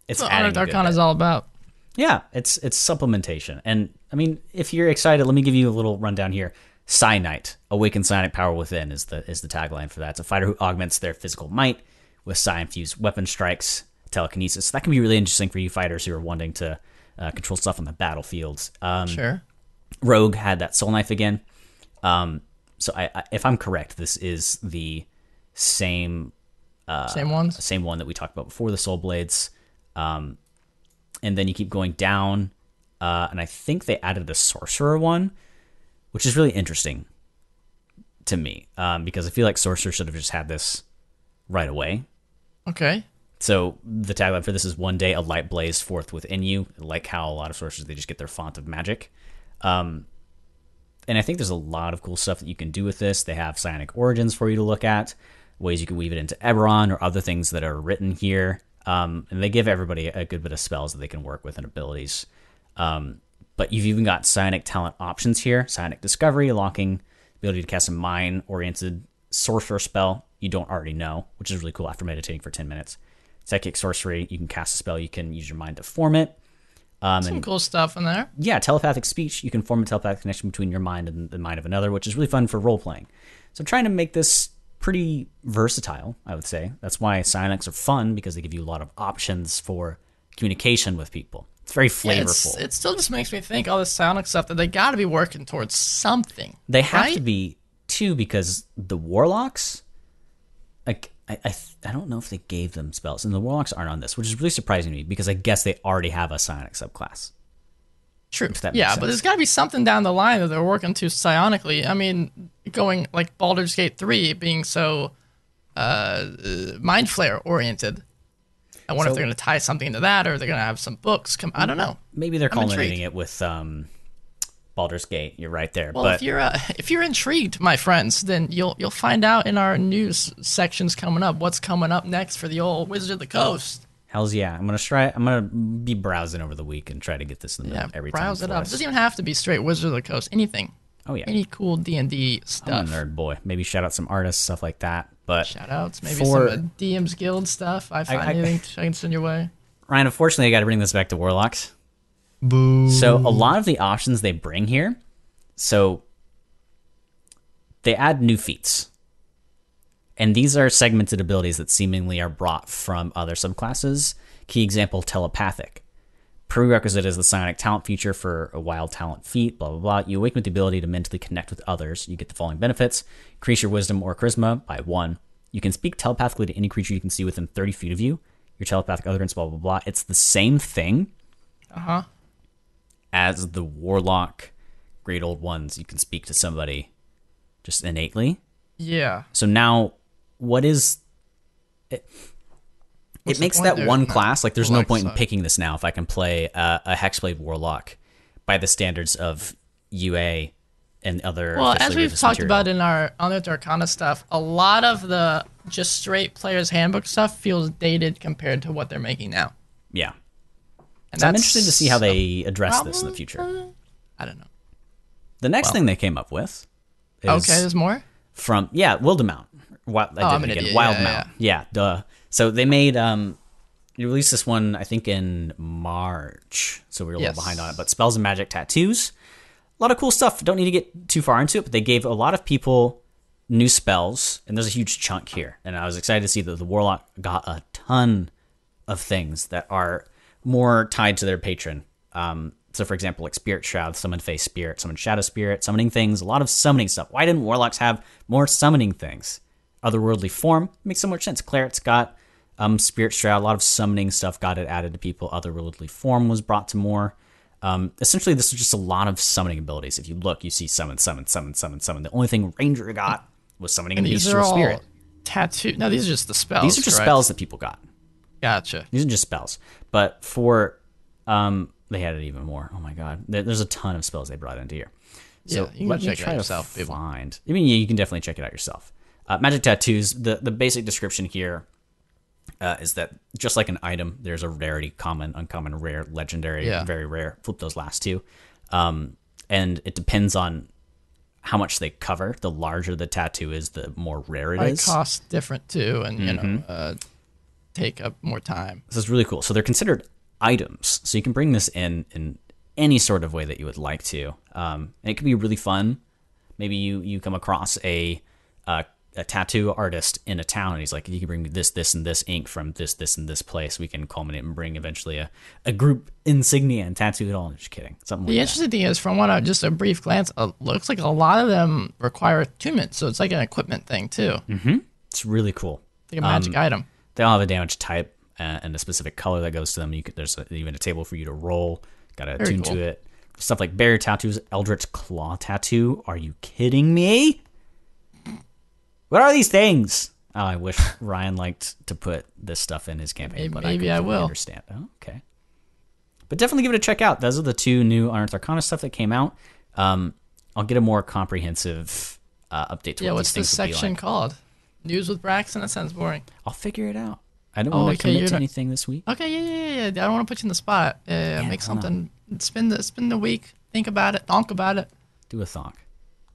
That's what adding Honor a good Arcana bit. is all about. Yeah, it's supplementation. And I mean, if you're excited, let me give you a little rundown here. Psi Knight, Awaken Psionic Power Within is the tagline for that. It's a fighter who augments their physical might with psi-infused weapon strikes, telekinesis. So that can be really interesting for you fighters who are wanting to control stuff on the battlefield. Sure. Rogue had that soul knife again. So I if I'm correct, this is the same Same ones. same one that we talked about before, the soul blades. And then you keep going down, and I think they added a sorcerer one, which is really interesting to me, because I feel like sorcerer should have just had this right away. Okay. So the tagline for this is one day a light blaze forth within you, like how a lot of sorcerers, they just get their font of magic. And I think there's a lot of cool stuff that you can do with this. They have psionic origins for you to look at, ways you can weave it into Eberron or other things that are written here. And they give everybody a good bit of spells that they can work with and abilities. But you've even got psionic talent options here. Psionic Discovery, unlocking the ability to cast a mind-oriented sorcerer spell you don't already know, which is really cool after meditating for 10 minutes. Psychic Sorcery, you can cast a spell, you can use your mind to form it. Some cool stuff in there. Yeah, telepathic speech. You can form a telepathic connection between your mind and the mind of another, which is really fun for role-playing. So I'm trying to make this pretty versatile, I would say. That's why psionics are fun, because they give you a lot of options for communication with people. It's very flavorful. It still just makes me think all this psionic stuff that they got to be working towards something. They have right? to be, too, because the warlocks, like, I don't know if they gave them spells, and the warlocks aren't on this, which is really surprising to me, because I guess they already have a psionic subclass. True. If that makes Yeah, sense. but there's got to be something down the line that they're working to psionically. I mean, going like Baldur's Gate 3 being so Mind Flayer oriented. I wonder if they're going to tie something into that, or they're going to have some books come. I don't know. Maybe they're I'm culminating intrigued. it with Baldur's Gate. You're right there. Well, but if you're intrigued, my friends, then you'll find out in our news sections coming up what's coming up next for the old Wizard of the Coast. hells yeah, I'm gonna be browsing over the week and try to get this in the middle every time. Browse it for up. It us. doesn't even have to be straight Wizard of the Coast. Anything. Oh yeah, Any cool D&D I'm stuff. a nerd boy. Maybe shout out some artists, stuff like that. But Shout outs, maybe For- some DM's Guild stuff. I find anything I can send your way. Ryan, unfortunately, I got to bring this back to warlocks. Boo. So a lot of the options they bring here, so they add new feats. And these are segmented abilities that seemingly are brought from other subclasses. Key example, telepathic. Prerequisite is the psionic talent feature for a wild talent feat, blah, blah, blah. You awaken with the ability to mentally connect with others. You get the following benefits. Increase your wisdom or charisma by 1. You can speak telepathically to any creature you can see within 30 feet of you. Your telepathic utterance, blah, blah, blah. It's the same thing as the warlock great old ones. You can speak to somebody just innately. Yeah. So now, what is... it makes that one class, like there's no point in picking this now if I can play a Hexblade Warlock by the standards of UA and other. Well, as we've talked about in our Unearthed Arcana stuff, a lot of the just straight player's handbook stuff feels dated compared to what they're making now. Yeah. And so I'm interested to see how they address this in the future. I don't know. The next thing they came up with is... Okay, there's more? From, Wildemount. Wildemount. Yeah, duh. So they made... you released this one, I think, in March. So we were a little behind on it. But Spells and Magic Tattoos. A lot of cool stuff. Don't need to get too far into it, but they gave a lot of people new spells, and there's a huge chunk here. And I was excited to see that the Warlock got a ton of things that are more tied to their patron. So, for example, like Spirit Shroud, Summon Face Spirit, Summon Shadow Spirit, summoning things, a lot of summoning stuff. Why didn't Warlocks have more summoning things? Otherworldly Form makes so much sense. Cleric's got Spirit Shroud, a lot of summoning stuff got it added to people. Otherworldly Form was brought to more. Essentially, this is just a lot of summoning abilities. If you look, you see summon, summon, summon, summon, summon. The only thing Ranger got was summoning a bestial spirit. Tattoo. No, these are just the spells. These are just spells that people got. Gotcha. These are just spells. But for they had it even more. Oh my god, there's a ton of spells they brought into here. So you can check it out yourself. I mean, you can definitely check it out yourself. Magic Tattoos. The basic description here is that just like an item, there's a rarity: common, uncommon, rare, legendary, very rare. Flip those last two, and it depends on how much they cover. The larger the tattoo is, the more rare it is. It costs different too, and you know, take up more time. This is really cool. So they're considered items, so you can bring this in any sort of way that you would like to, and it can be really fun. Maybe you come across a tattoo artist in a town, and he's like, if you can bring me this and this ink from this and this place, we can culminate and bring eventually a group insignia and tattoo it all. I'm just kidding. Something like that. The interesting thing is, from what just a brief glance, looks like a lot of them require attunement, so it's like an equipment thing too. It's really cool. Like a magic item. They all have a damage type and a specific color that goes to them. There's even a table for you to roll. Got to attune to it. Stuff like Barrier Tattoos, Eldritch Claw Tattoo. Are you kidding me? What are these things? Oh, I wish Ryan liked to put this stuff in his campaign, but maybe I will understand. Oh, okay. But definitely give it a check out. Those are the two new Unearthed Arcana stuff that came out. I'll get a more comprehensive update to what what's these things this section called? News with Braxton? That sounds boring. I'll figure it out. I don't want to commit to anything this week. Okay, yeah. I don't want to put you in the spot. Make something. Spend the week. Think about it. Thonk about it. Do a thonk.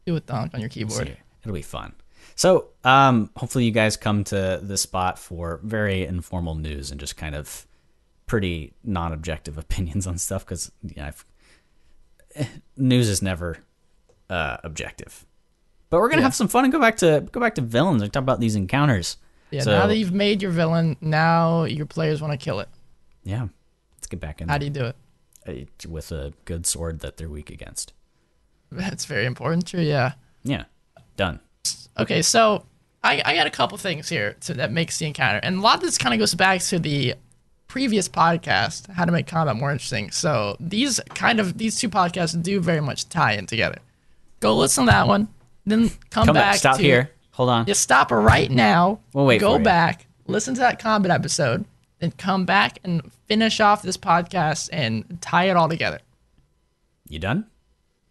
Do a thonk on your keyboard. It'll be fun. So hopefully you guys come to this spot for very informal news and just kind of pretty non-objective opinions on stuff, because news is never objective. But we're gonna have some fun and go back to villains and talk about these encounters. Yeah, so, now that you've made your villain, now your players want to kill it. Yeah, let's get back in. How do you do it? With a good sword that they're weak against. That's very important, too. Yeah. Yeah. Done. Okay, so I got a couple things here that makes the encounter, and a lot of this kind of goes back to the previous podcast, how to make combat more interesting. So these two podcasts do very much tie in together. Go listen to that one, then come back. Stop here. Hold on. Just stop right now. We'll wait. Go back, listen to that combat episode, then come back and finish off this podcast and tie it all together. You done?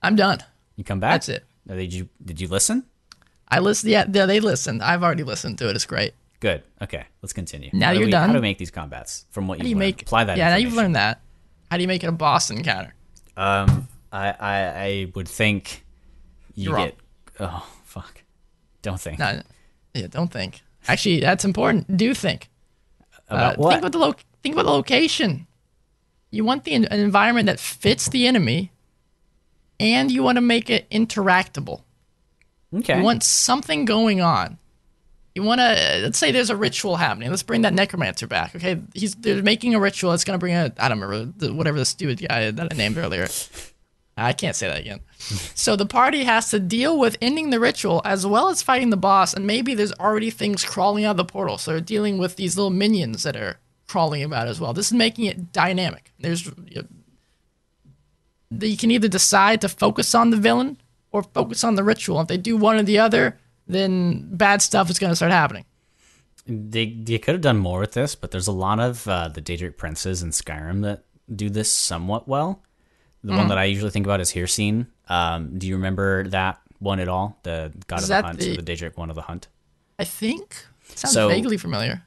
I'm done. You come back? That's it. Did you listen? I listened. Yeah, they listened. I've already listened to it. It's great. Good. Okay, let's continue. Now you're done. How do we make these combats? From what you've learned? Apply that. Yeah, now you've learned that. How do you make it a boss encounter? I would think you get. Oh fuck! Don't think. No, yeah, don't think. Actually, that's important. Do think. About what? Think about the location. You want an environment that fits the enemy, and you want to make it interactable. Okay. You want something going on. You want to, let's say there's a ritual happening. Let's bring that necromancer back. Okay, they're making a ritual. It's gonna bring I don't remember whatever the stupid guy that I named earlier. I can't say that again. So the party has to deal with ending the ritual as well as fighting the boss, and maybe there's already things crawling out of the portal. So they're dealing with these little minions that are crawling about as well. This is making it dynamic. You can either decide to focus on the villain or focus on the ritual. If they do one or the other, then bad stuff is going to start happening. They could have done more with this, but there's a lot of the Daedric princes in Skyrim that do this somewhat well. The one that I usually think about is Hircine. Do you remember that one at all? The God of the Hunt, or the Daedric one of the Hunt? I think. Sounds vaguely familiar.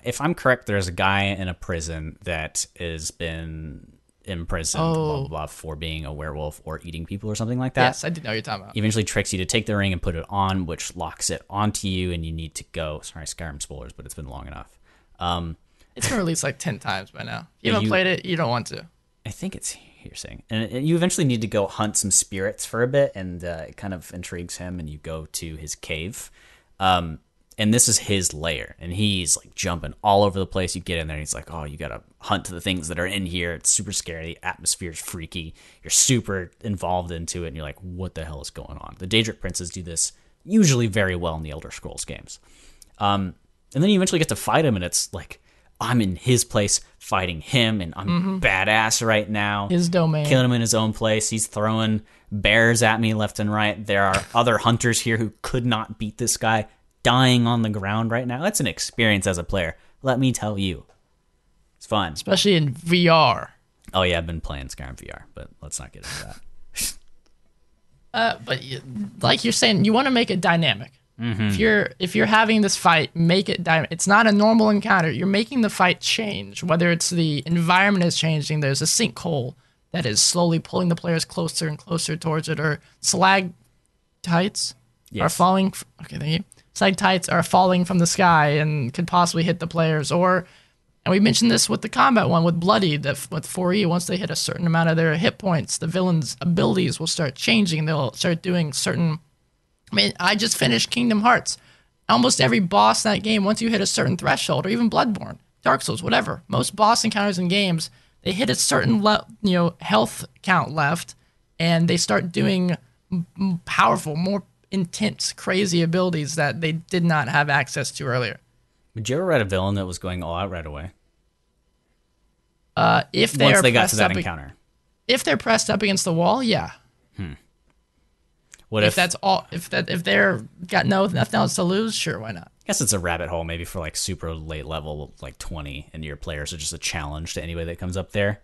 If I'm correct, there's a guy in a prison that has been imprisoned blah, blah, blah, for being a werewolf or eating people or something like that. Yes, I did know what you're talking about. He eventually tricks you to take the ring and put it on, which locks it onto you, and you need to go. Sorry, Skyrim spoilers, but it's been long enough. It's been released like 10 times by now. If you haven't played it, you don't want to. I think it's Hearsay. And you eventually need to go hunt some spirits for a bit, and it kind of intrigues him, and you go to his cave. And this is his lair, and he's like jumping all over the place. You get in there, and he's like, oh, you gotta hunt the things that are in here. It's super scary. The atmosphere's freaky. You're super involved into it, and you're like, what the hell is going on? The Daedric princes do this usually very well in the Elder Scrolls games. And then you eventually get to fight him, and it's like, I'm in his place fighting him, and I'm badass right now. His domain. Killing him in his own place. He's throwing bears at me left and right. There are other hunters here who could not beat this guy, dying on the ground right now. It's an experience as a player. Let me tell you. It's fun. Especially in VR. Oh, yeah, I've been playing Skyrim VR, but let's not get into that. But like you're saying, you want to make it dynamic. If you're having this fight, make it dynamic. It's not a normal encounter. You're making the fight change. Whether it's the environment is changing, there's a sinkhole that is slowly pulling the players closer and closer towards it, or stalactites are falling. Okay, thank you. Stalactites are falling from the sky and could possibly hit the players. And we mentioned this with the combat one with Bloody, that with 4E, once they hit a certain amount of their hit points, the villain's abilities will start changing. They'll start doing certain. I mean, I just finished Kingdom Hearts. Almost every boss in that game, once you hit a certain threshold, or even Bloodborne, Dark Souls, whatever, most boss encounters in games, they hit a certain health count left, and they start doing powerful, more intense, crazy abilities that they did not have access to earlier. Would you ever write a villain that was going all out right away? If Once they got to that encounter. If they're pressed up against the wall, yeah. What if that's all? If they're got nothing else to lose, sure, why not? I guess it's a rabbit hole, maybe for like super late level, like 20, and your players are just a challenge to anybody that comes up there.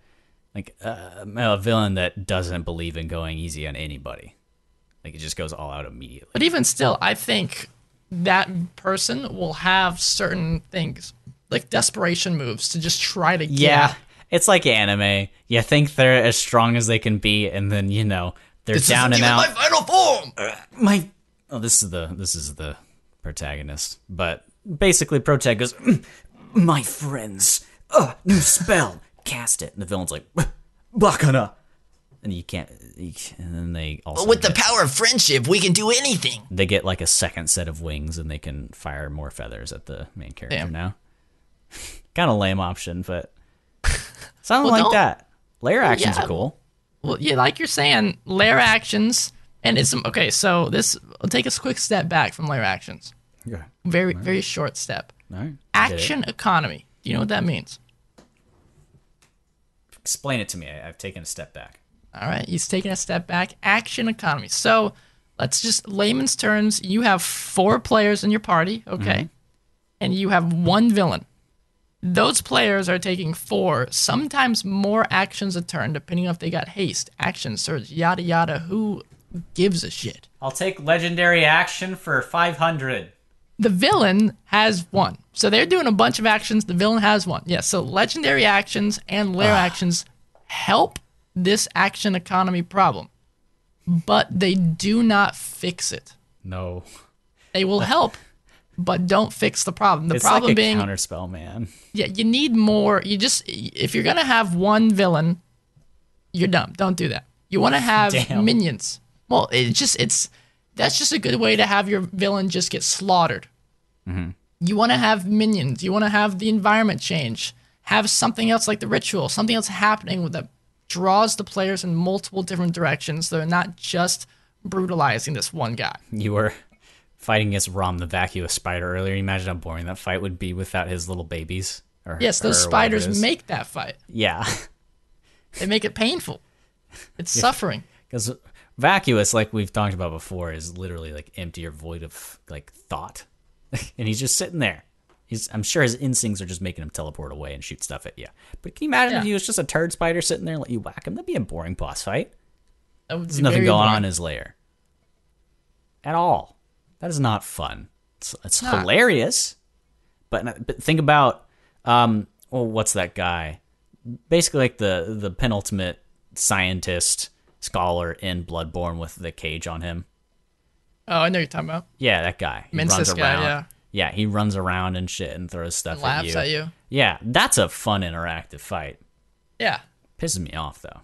Like a villain that doesn't believe in going easy on anybody. Like it just goes all out immediately. But even still, I think that person will have certain things, like desperation moves, to just try to get out. It's like anime. You think they're as strong as they can be, and then they're down and out. My final form. This is the protagonist, but basically, protagonist goes, my friends, new spell, cast it, and the villain's like, Bakana, and you can't. And then they also. But with the power of friendship, we can do anything. They get like a second set of wings, and they can fire more feathers at the main character now. Kind of lame option, but something like that. Layer actions are cool. Well, yeah, like you're saying, layer actions, and it's okay. So I'll take a quick step back from layer actions. Yeah. Very short step. All right. Action economy. Do you know what that means? Explain it to me. I've taken a step back. All right, he's taking a step back. Action economy. So let's just layman's terms. You have 4 players in your party, okay, and you have 1 villain. Those players are taking 4, sometimes more actions a turn, depending on if they got haste, action, surge, yada yada. Who gives a shit? I'll take legendary action for 500. The villain has 1. So they're doing a bunch of actions. The villain has 1. Yeah, so legendary actions and layer actions help this action economy problem, but they do not fix it. No. They will help, but don't fix the problem. The it's problem like a being counterspell, man. Yeah, you need more. If you're gonna have 1 villain, you're dumb. Don't do that. You want to have minions. Well, that's just a good way to have your villain just get slaughtered. You want to have minions. You want to have the environment change. Have something else like the ritual, something else happening that draws the players in multiple different directions. They're not just brutalizing this one guy. You were fighting against Rom the vacuous spider earlier. Imagine how boring that fight would be without his little babies. Yes, those spiders make that fight. Yeah. They make it painful. It's suffering. Because vacuous, like we've talked about before, is literally like empty or void of like thought. and he's just sitting there. I'm sure his instincts are just making him teleport away and shoot stuff at you. But can you imagine if he was just a turd spider sitting there and let you whack him? That'd be a boring boss fight. There's nothing going on in his lair at all. That is not fun. It's hilarious, but think about what's that guy? Basically, like the penultimate scientist scholar in Bloodborne with the cage on him. Oh, I know you're talking about. Yeah, that guy. He Mensis runs around. guy, yeah. Yeah, he runs around and shit and throws stuff Laughs at you. Yeah, that's a fun interactive fight. Yeah. Pisses me off though.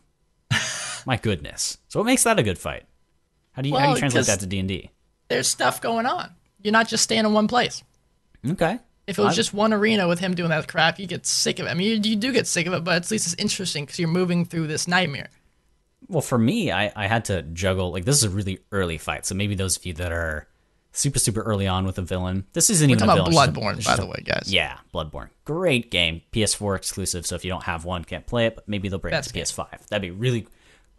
My goodness. So what makes that a good fight? How do you translate that to D&D? There's stuff going on. You're not just staying in one place. Okay. If it was just one arena with him doing that crap, you get sick of it. I mean, you do get sick of it, but at least it's interesting because you're moving through this nightmare. Well, for me, I had to juggle. Like, this is a really early fight, so maybe those of you that are super, super early on with a villain. This isn't even a villain. We're talking about Bloodborne, by the way, guys. Yeah, Bloodborne. Great game. PS4 exclusive, so if you don't have one, can't play it, but maybe they'll bring it to PS5. That'd be really...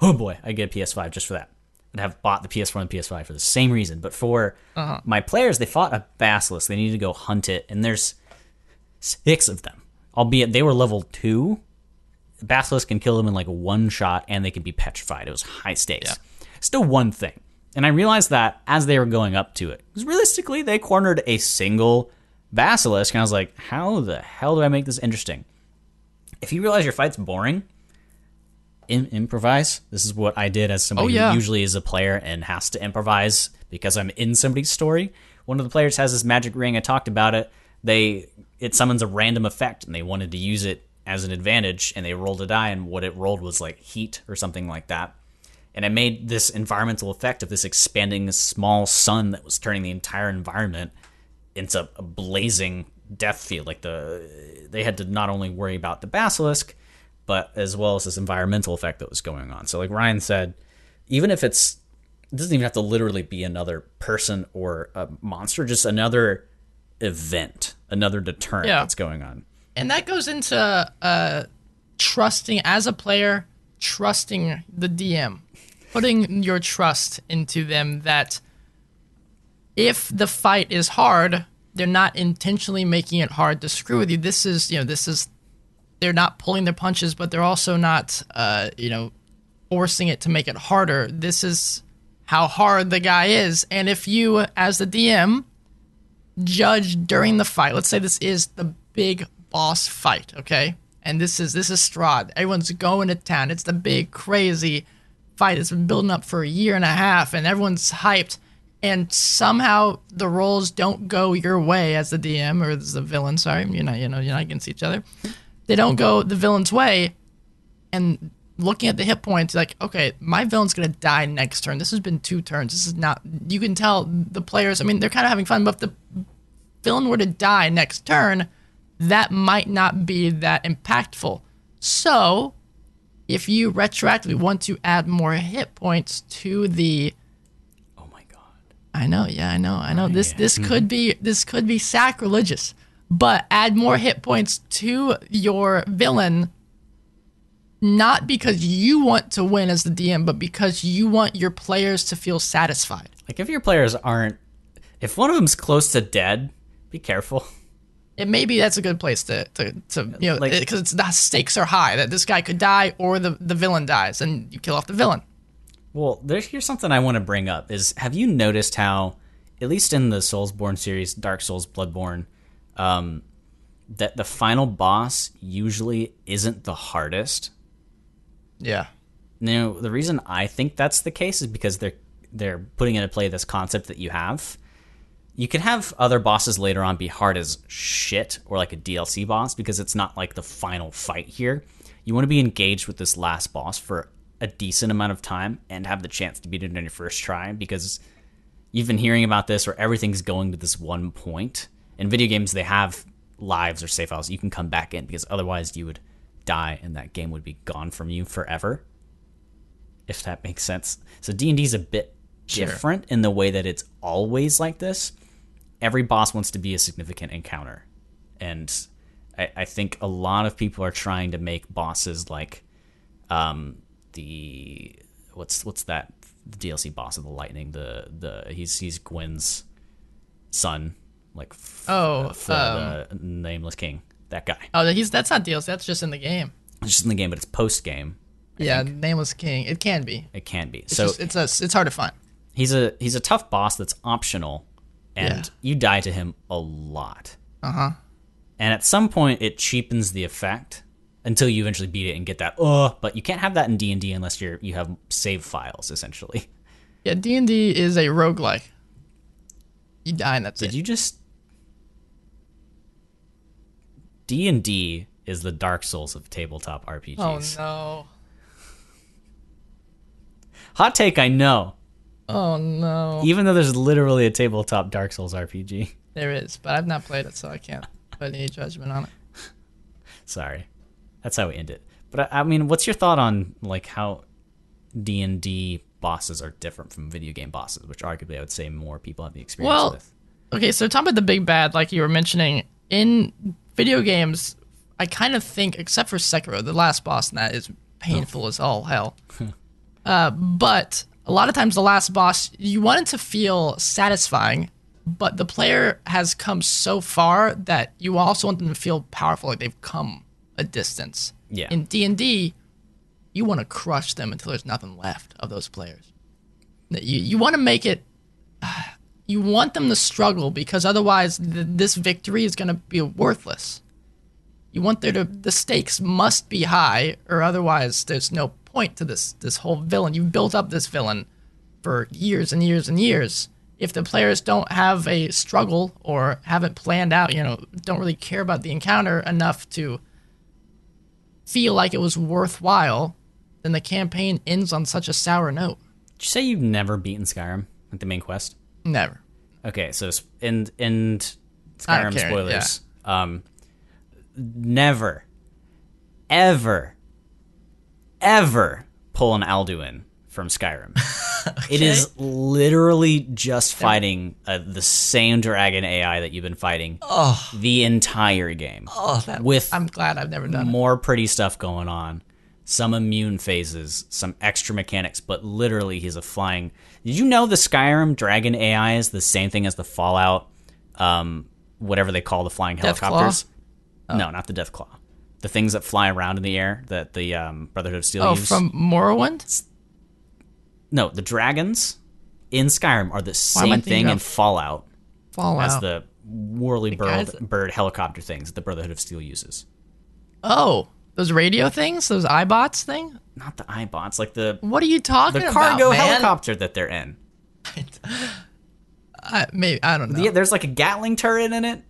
Oh boy, I'd get a PS5 just for that. I'd have bought the PS4 and PS5 for the same reason. But for my players, they fought a basilisk. They needed to go hunt it, and there's 6 of them. Albeit they were level 2. The basilisk can kill them in like one shot, and they can be petrified. It was high stakes. Yeah. Still one thing. And I realized that as they were going up to it. Because realistically, they cornered a single basilisk, and I was like, how the hell do I make this interesting? If you realize your fight's boring, improvise. This is what I did as somebody who usually is a player and has to improvise because I'm in somebody's story. One of the players has this magic ring. I talked about it. It summons a random effect, and they wanted to use it as an advantage, and they rolled a die, and what it rolled was like heat or something like that. And I made this environmental effect of this expanding small sun that was turning the entire environment into a blazing death field. Like they had to not only worry about the basilisk, but as well as this environmental effect that was going on. So like Ryan said, even if it doesn't even have to literally be another person or a monster, just another event, another deterrent that's going on. And that goes into trusting, as a player, trusting the DM. Putting your trust into them that if the fight is hard, they're not intentionally making it hard to screw with you. This is they're not pulling their punches, but they're also not, forcing it to make it harder. This is how hard the guy is. And if you, as the DM, judge during the fight, let's say this is the big boss fight, okay? And this is Strahd. Everyone's going to town. It's the big, crazy fight. It's been building up for a year and a half, and everyone's hyped. And somehow the rolls don't go your way as the DM or as the villain. Sorry, you're not against each other. They don't go the villain's way. And looking at the hit points, like, okay, my villain's gonna die next turn. This has been 2 turns. This is not. You can tell the players. I mean, they're kind of having fun, but if the villain were to die next turn, that might not be that impactful. So, if you retroactively want to add more hit points to the, oh my god, I know. This could be sacrilegious, but add more hit points to your villain, not because you want to win as the DM, but because you want your players to feel satisfied. Like if your players aren't, if one of them's close to dead, be careful. It maybe that's a good place to because the stakes are high that this guy could die or the villain dies and you kill off the villain. Well, here's something I want to bring up is, have you noticed how, at least in the Soulsborne series, Dark Souls, Bloodborne, that the final boss usually isn't the hardest? Yeah. Now, the reason I think that's the case is because they're putting into play this concept that you have. You can have other bosses later on be hard as shit, or like a DLC boss, because it's not like the final fight here. You want to be engaged with this last boss for a decent amount of time and have the chance to beat it on your first try, because you've been hearing about this where everything's going to this one point. In video games, they have lives or save files you can come back in, because otherwise you would die and that game would be gone from you forever, if that makes sense. So D&D is a bit different in the way that it's always like this. Every boss wants to be a significant encounter, and I think a lot of people are trying to make bosses like the what's that, the DLC boss of the lightning, he's Gwen's son, like the the Nameless King, that guy. Oh, that's not DLC. That's just in the game. It's just in the game, but it's post game. Yeah, Nameless King. It can be. It can be. It's hard to find. He's a tough boss that's optional, and you die to him a lot. Uh-huh. And at some point, it cheapens the effect until you eventually beat it and get that. But you can't have that in D&D unless you have save files, essentially. Yeah, D&D is a roguelike. You die and that's it. Did you just... D&D is the Dark Souls of tabletop RPGs. Oh, no. Hot take, I know. Oh, no. Even though there's literally a tabletop Dark Souls RPG. There is, but I've not played it, so I can't put any judgment on it. Sorry. That's how we end it. But, I mean, what's your thought on, like, how D&D bosses are different from video game bosses, which arguably I would say more people have the experience with? Okay, so talking about the big bad, like you were mentioning, in video games, I kind of think, except for Sekiro, the last boss in that is painful as all hell. But a lot of times the last boss, you want it to feel satisfying, but the player has come so far that you also want them to feel powerful, like they've come a distance. Yeah. In D&D, you want to crush them until there's nothing left of those players. You want to make it... You want them to struggle because otherwise this victory is going to be worthless. You want the stakes must be high, or otherwise there's no point to this whole villain. You've built up this villain for years and years and years. If the players don't have a struggle or haven't planned out, don't really care about the encounter enough to feel like it was worthwhile, then the campaign ends on such a sour note. Did you say you've never beaten Skyrim, like the main quest? Never. Okay, so in Skyrim spoilers, never, ever pull an Alduin from Skyrim. Okay. It is literally just fighting the same dragon AI that you've been fighting the entire game. I'm glad I've never done more pretty stuff going on. Some immune phases, some extra mechanics, but literally he's a flying... Did you know the Skyrim dragon AI is the same thing as the Fallout, whatever they call the flying helicopters? No, not the Deathclaw. The things that fly around in the air that the Brotherhood of Steel use. Oh, from Morrowind? No, the dragons in Skyrim are the same thing in Fallout as the whirly bird helicopter things that the Brotherhood of Steel uses. Oh, those radio things? Those iBots thing? Not the iBots, like the... What are you talking about, the cargo helicopter that they're in. Maybe, I don't know. Yeah, there's like a Gatling turret in it.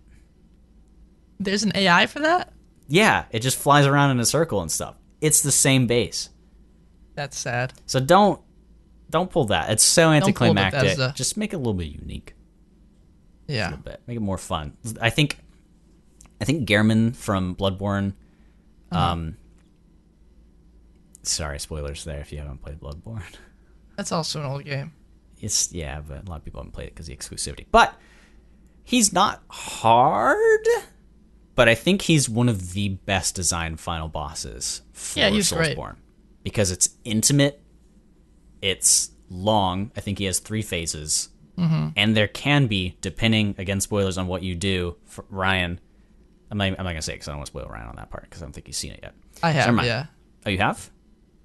There's an AI for that? Yeah, it just flies around in a circle and stuff. It's the same base. That's sad. So don't pull that. It's so anticlimactic. Bethesda. Just make it a little bit unique. Yeah. A little bit. Make it more fun. I think Gehrman from Bloodborne... sorry, spoilers there if you haven't played Bloodborne. That's also an old game. But a lot of people haven't played it because of the exclusivity. But he's not hard, but I think he's one of the best designed final bosses for he's Soulsborne. great. Because it's intimate, it's long. I think he has 3 phases. Mm-hmm. And there can be, depending, again, spoilers on what you do, for Ryan... I'm not going to say it because I don't want to spoil Ryan on that part because I don't think he's seen it yet. I have, yeah. Oh, you have?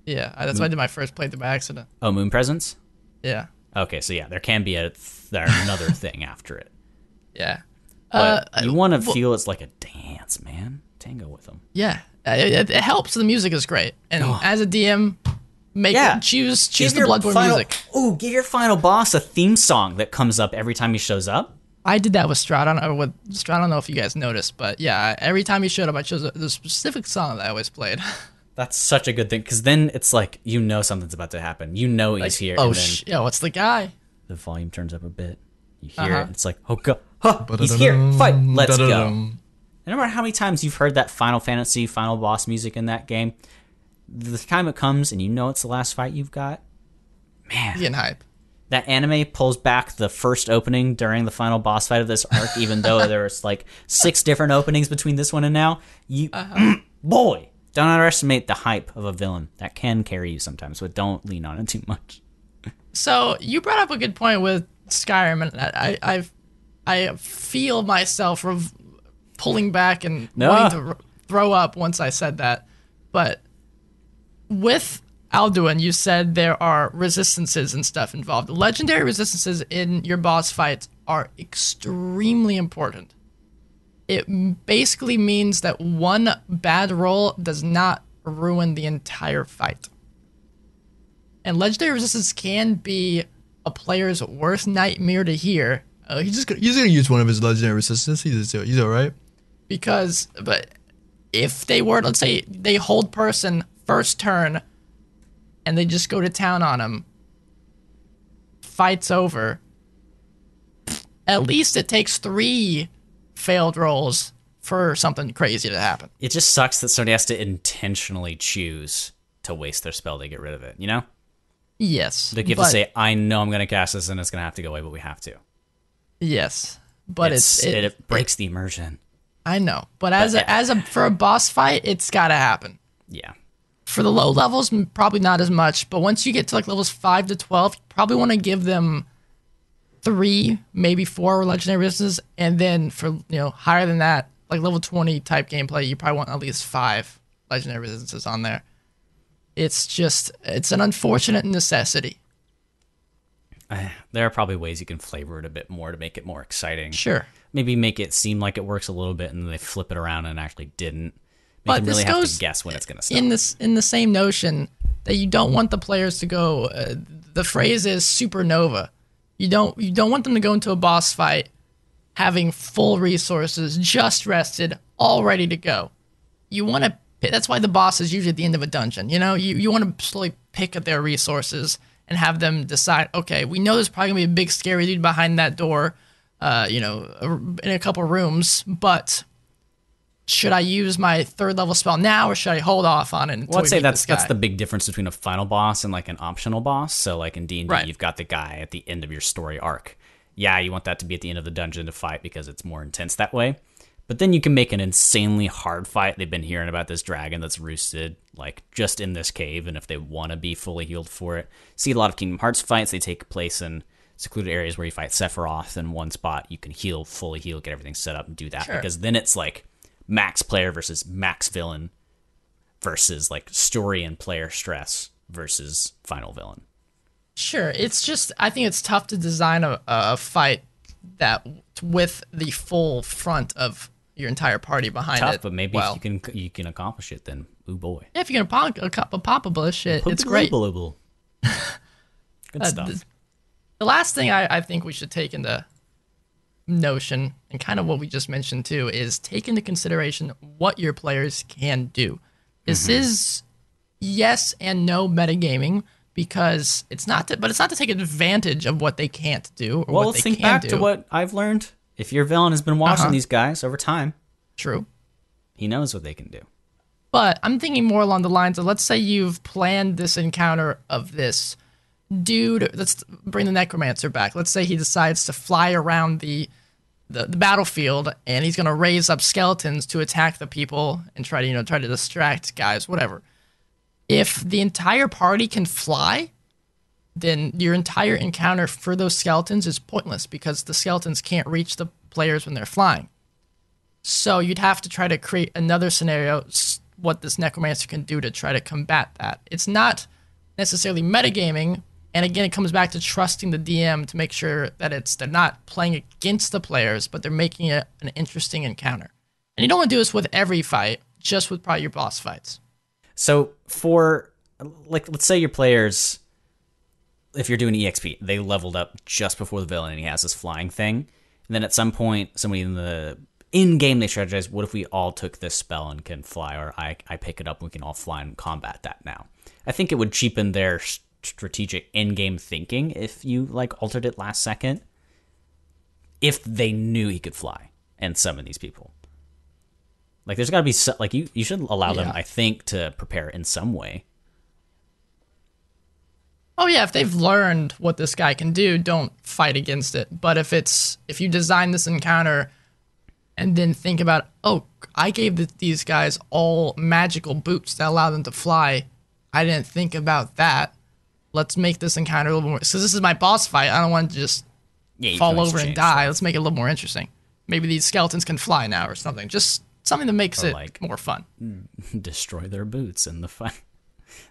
Yeah, that's why I did my first playthrough by accident. Oh, Moon Presence? Yeah. Okay, so yeah, there can be another thing after it. Yeah. But you want to feel it's like a dance, man. Tango with them. Yeah. It helps. The music is great. And as a DM, choose the Bloodborne music. Ooh, give your final boss a theme song that comes up every time he shows up. I did that with Strahd. I don't know if you guys noticed, but yeah, every time he showed up, I chose the specific song that I always played. That's such a good thing, because then it's like, something's about to happen. He's here. Oh, what's the guy? The volume turns up a bit. You hear it, it's like, oh, God, he's here, fight, let's go. And no matter how many times you've heard that Final Fantasy final boss music in that game, the time it comes and it's the last fight you've got, man. Getting hype. That anime pulls back the first opening during the final boss fight of this arc, even though there's like 6 different openings between this one and now. Boy, don't underestimate the hype of a villain. That can carry you sometimes, but don't lean on it too much. So you brought up a good point with Skyrim, and I feel myself pulling back and No. wanting to throw up once I said that. But with Alduin, you said there are resistances and stuff involved. Legendary resistances in your boss fights are extremely important. It basically means that one bad roll does not ruin the entire fight. And legendary resistance can be a player's worst nightmare to hear. He's gonna use one of his legendary resistance. He's all right. But if they were, let's say they hold person first turn and they just go to town on him, fight's over. At least it takes 3 failed rolls for something crazy to happen. It just sucks that somebody has to intentionally choose to waste their spell to get rid of it, you know? Yes. Like you have to say, I know I'm going to cast this and it's going to have to go away, but we have to. Yes. But it breaks the immersion. I know. But for a boss fight, it's got to happen. Yeah. For the low levels, probably not as much. But once you get to like levels 5 to 12, you probably want to give them 3, maybe 4 legendary resistances, and then for higher than that, like level 20 type gameplay, you probably want at least 5 legendary resistances on there. It's an unfortunate necessity. There are probably ways you can flavor it a bit more to make it more exciting. Sure. Maybe make it seem like it works a little bit, and then they flip it around and actually didn't. But them this really have goes to guess when it's going to stop. in the same notion that you don't want the players to go. The phrase is supernova. You don't want them to go into a boss fight having full resources, just rested, all ready to go. You want to. That's why the boss is usually at the end of a dungeon. You want to slowly pick at their resources and have them decide. Okay, we know there's probably gonna be a big scary dude behind that door, in a couple rooms, but should I use my 3rd level spell now, or should I hold off on it? Well, I'd say that's the big difference between a final boss and like an optional boss. So like in D&D, Right. You've got the guy at the end of your story arc. Yeah, you want that to be at the end of the dungeon to fight because it's more intense that way. But then you can make an insanely hard fight. They've been hearing about this dragon that's roosted, like, just in this cave, and if they want to be fully healed for it. See a lot of Kingdom Hearts fights, they take place in secluded areas where you fight Sephiroth in one spot. You can fully heal, get everything set up, and do that. Sure. Because then it's, like, max player versus max villain versus, like, story and player stress versus final villain. Sure, it's just I think it's tough to design a fight that with the full front of your entire party behind it. But maybe if you can accomplish it, then ooh boy. Yeah, if you're gonna pop a bullshit, it's great. Good stuff. The last thing I think we should take into notion, and kind of what we just mentioned too, is take into consideration what your players can do. This is yes and no metagaming, because it's not to take advantage of what they can't do or what let's they think can back do. to what I've learned. If your villain has been watching these guys over time, True. he knows what they can do. But I'm thinking more along the lines of, let's say you've planned this encounter of this dude. Let's bring the Necromancer back. Let's say he decides to fly around the battlefield, and he's going to raise up skeletons to attack the people and try to distract guys, whatever. If the entire party can fly, then your entire encounter for those skeletons is pointless, because the skeletons can't reach the players when they're flying. So you'd have to try to create another scenario, what this Necromancer can do to try to combat that. It's not necessarily metagaming, and again, it comes back to trusting the DM to make sure that they're not playing against the players, but they're making it an interesting encounter. And you don't want to do this with every fight, just with probably your boss fights. So for, like, let's say your players, if you're doing EXP, they leveled up just before the villain and he has this flying thing. And then at some point, somebody in-game, they strategize, what if we all took this spell and can fly, or I pick it up and we can all fly and combat that now. I think it would cheapen their strategic in-game thinking if you, like, altered it last second, if they knew he could fly and summon these people. Like, there's got to be, you should allow them, I think, to prepare in some way. Oh yeah, if they've learned what this guy can do, don't fight against it. But if you design this encounter and then think about, oh, I gave these guys all magical boots that allow them to fly. I didn't think about that. Let's make this encounter a little more. So this is my boss fight. I don't want to just Yeah, you can fall always over and change die. that. Let's make it a little more interesting. Maybe these skeletons can fly now or something. Just something that makes Or, it like, more fun. Destroy their boots in the fun.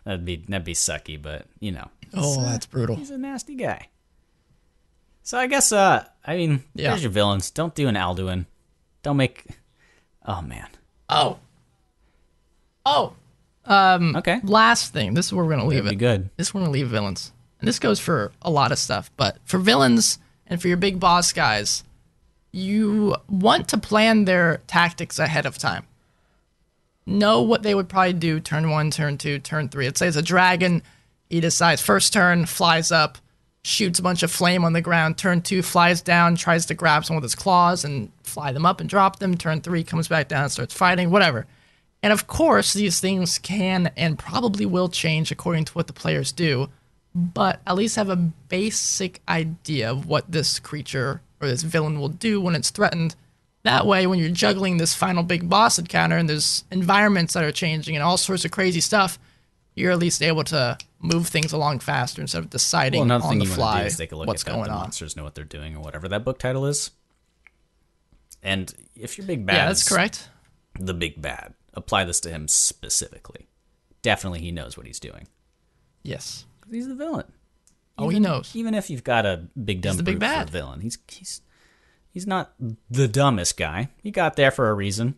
That'd be sucky, but you know. Oh, that's brutal. He's a nasty guy. So I guess Yeah. there's your villains. Don't do an Alduin. Don't make. Oh man. Oh. Okay. Last thing. This is where we're gonna leave That'd it. be good. This is where we're gonna leave villains. And this goes for a lot of stuff, but for villains and for your big boss guys, you want to plan their tactics ahead of time. Know what they would probably do turn 1, turn 2, turn 3. Let's say it's a dragon. He decides first turn, flies up, shoots a bunch of flame on the ground. Turn 2, flies down, tries to grab some with his claws and fly them up and drop them. Turn 3, comes back down and starts fighting, whatever. And of course, these things can and probably will change according to what the players do, but at least have a basic idea of what this creature or this villain will do when it's threatened. That way, when you're juggling this final big boss encounter and there's environments that are changing and all sorts of crazy stuff, you're at least able to move things along faster instead of deciding Well, another on thing the you want to fly do is take a look what's at that. going The on. monsters know what they're doing, or whatever that book title is. And if your big bad, Yeah, that's correct. The big bad. Apply this to him specifically. Definitely, he knows what he's doing. Yes. He's the villain. Oh, he knows. Even if you've got a big dumb the big brute for bad. a villain, he's not the dumbest guy. He got there for a reason.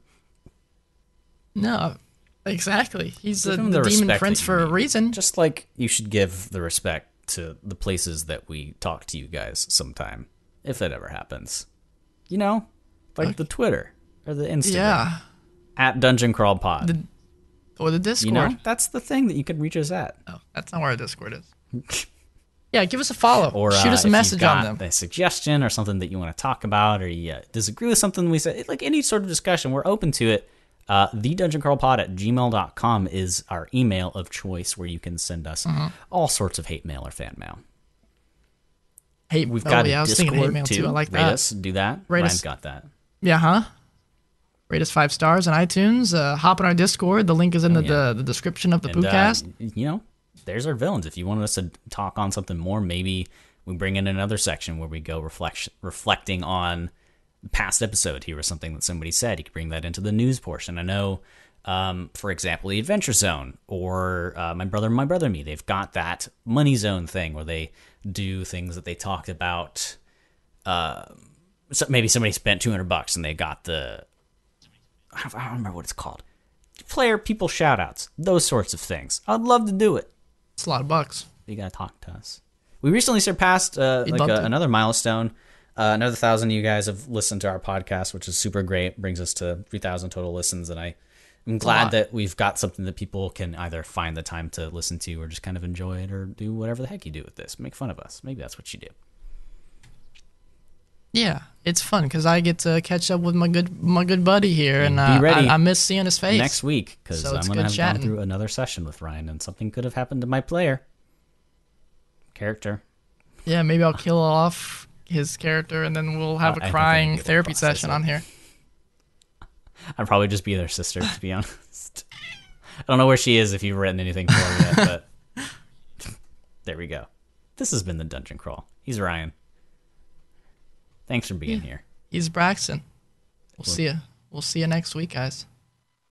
No, exactly. He's Give the him the demon respect prince that you for a need. reason. Just like you should give the respect to the places that we talk to you guys sometime, if it ever happens. You know, like the Twitter or the Instagram. Yeah. At Dungeon Crawl Pod. Or the Discord. You know, that's the thing that you can reach us at. Oh, that's not where our Discord is. Yeah, give us a follow. Or shoot us a if message you've on got them. a suggestion or something that you want to talk about, or you disagree with something we said, like any sort of discussion, we're open to it. thedungeoncrawlpod@gmail.com is our email of choice, where you can send us all sorts of hate mail or fan mail. We've got I a was thinking hate Discord mail too. too. I like Rate that. us, do that. Rate Ryan's us. got that. Yeah, huh? Rate us 5 stars on iTunes. Hop on our Discord. The link is in the description of the And, podcast. you know, there's our villains. If you wanted us to talk on something more, maybe we bring in another section where we go reflecting on the past episode. Here was something that somebody said. You could bring that into the news portion. I know, for example, the Adventure Zone or My Brother and Me. They've got that Money Zone thing where they do things that they talked about. So maybe somebody spent $200 and they got the... I don't remember what it's called. Player people shout-outs. Those sorts of things. I'd love to do it. It's a lot of bucks. You gotta talk to us. We recently surpassed love to. another milestone. Another 1,000 of you guys have listened to our podcast, which is super great. Brings us to 3,000 total listens, and I'm glad that we've got something that people can either find the time to listen to, or just kind of enjoy it, or do whatever the heck you do with this. Make fun of us. Maybe that's what you do. Yeah, it's fun because I get to catch up with my good buddy here, and be ready I miss seeing his face next week, because So I'm it's gonna good have chatting. gone through another session with Ryan, and something could have happened to my player character. Yeah, maybe I'll kill off his character, and then we'll have I a think I'll crying be able to therapy process session it. on here. I'd probably just be their sister, to be honest. I don't know where she is if you've written anything for her yet, but there we go. This has been the Dungeon Crawl. He's Ryan. Thanks for being here. He's Braxton. We'll see you. We'll see you next week, guys.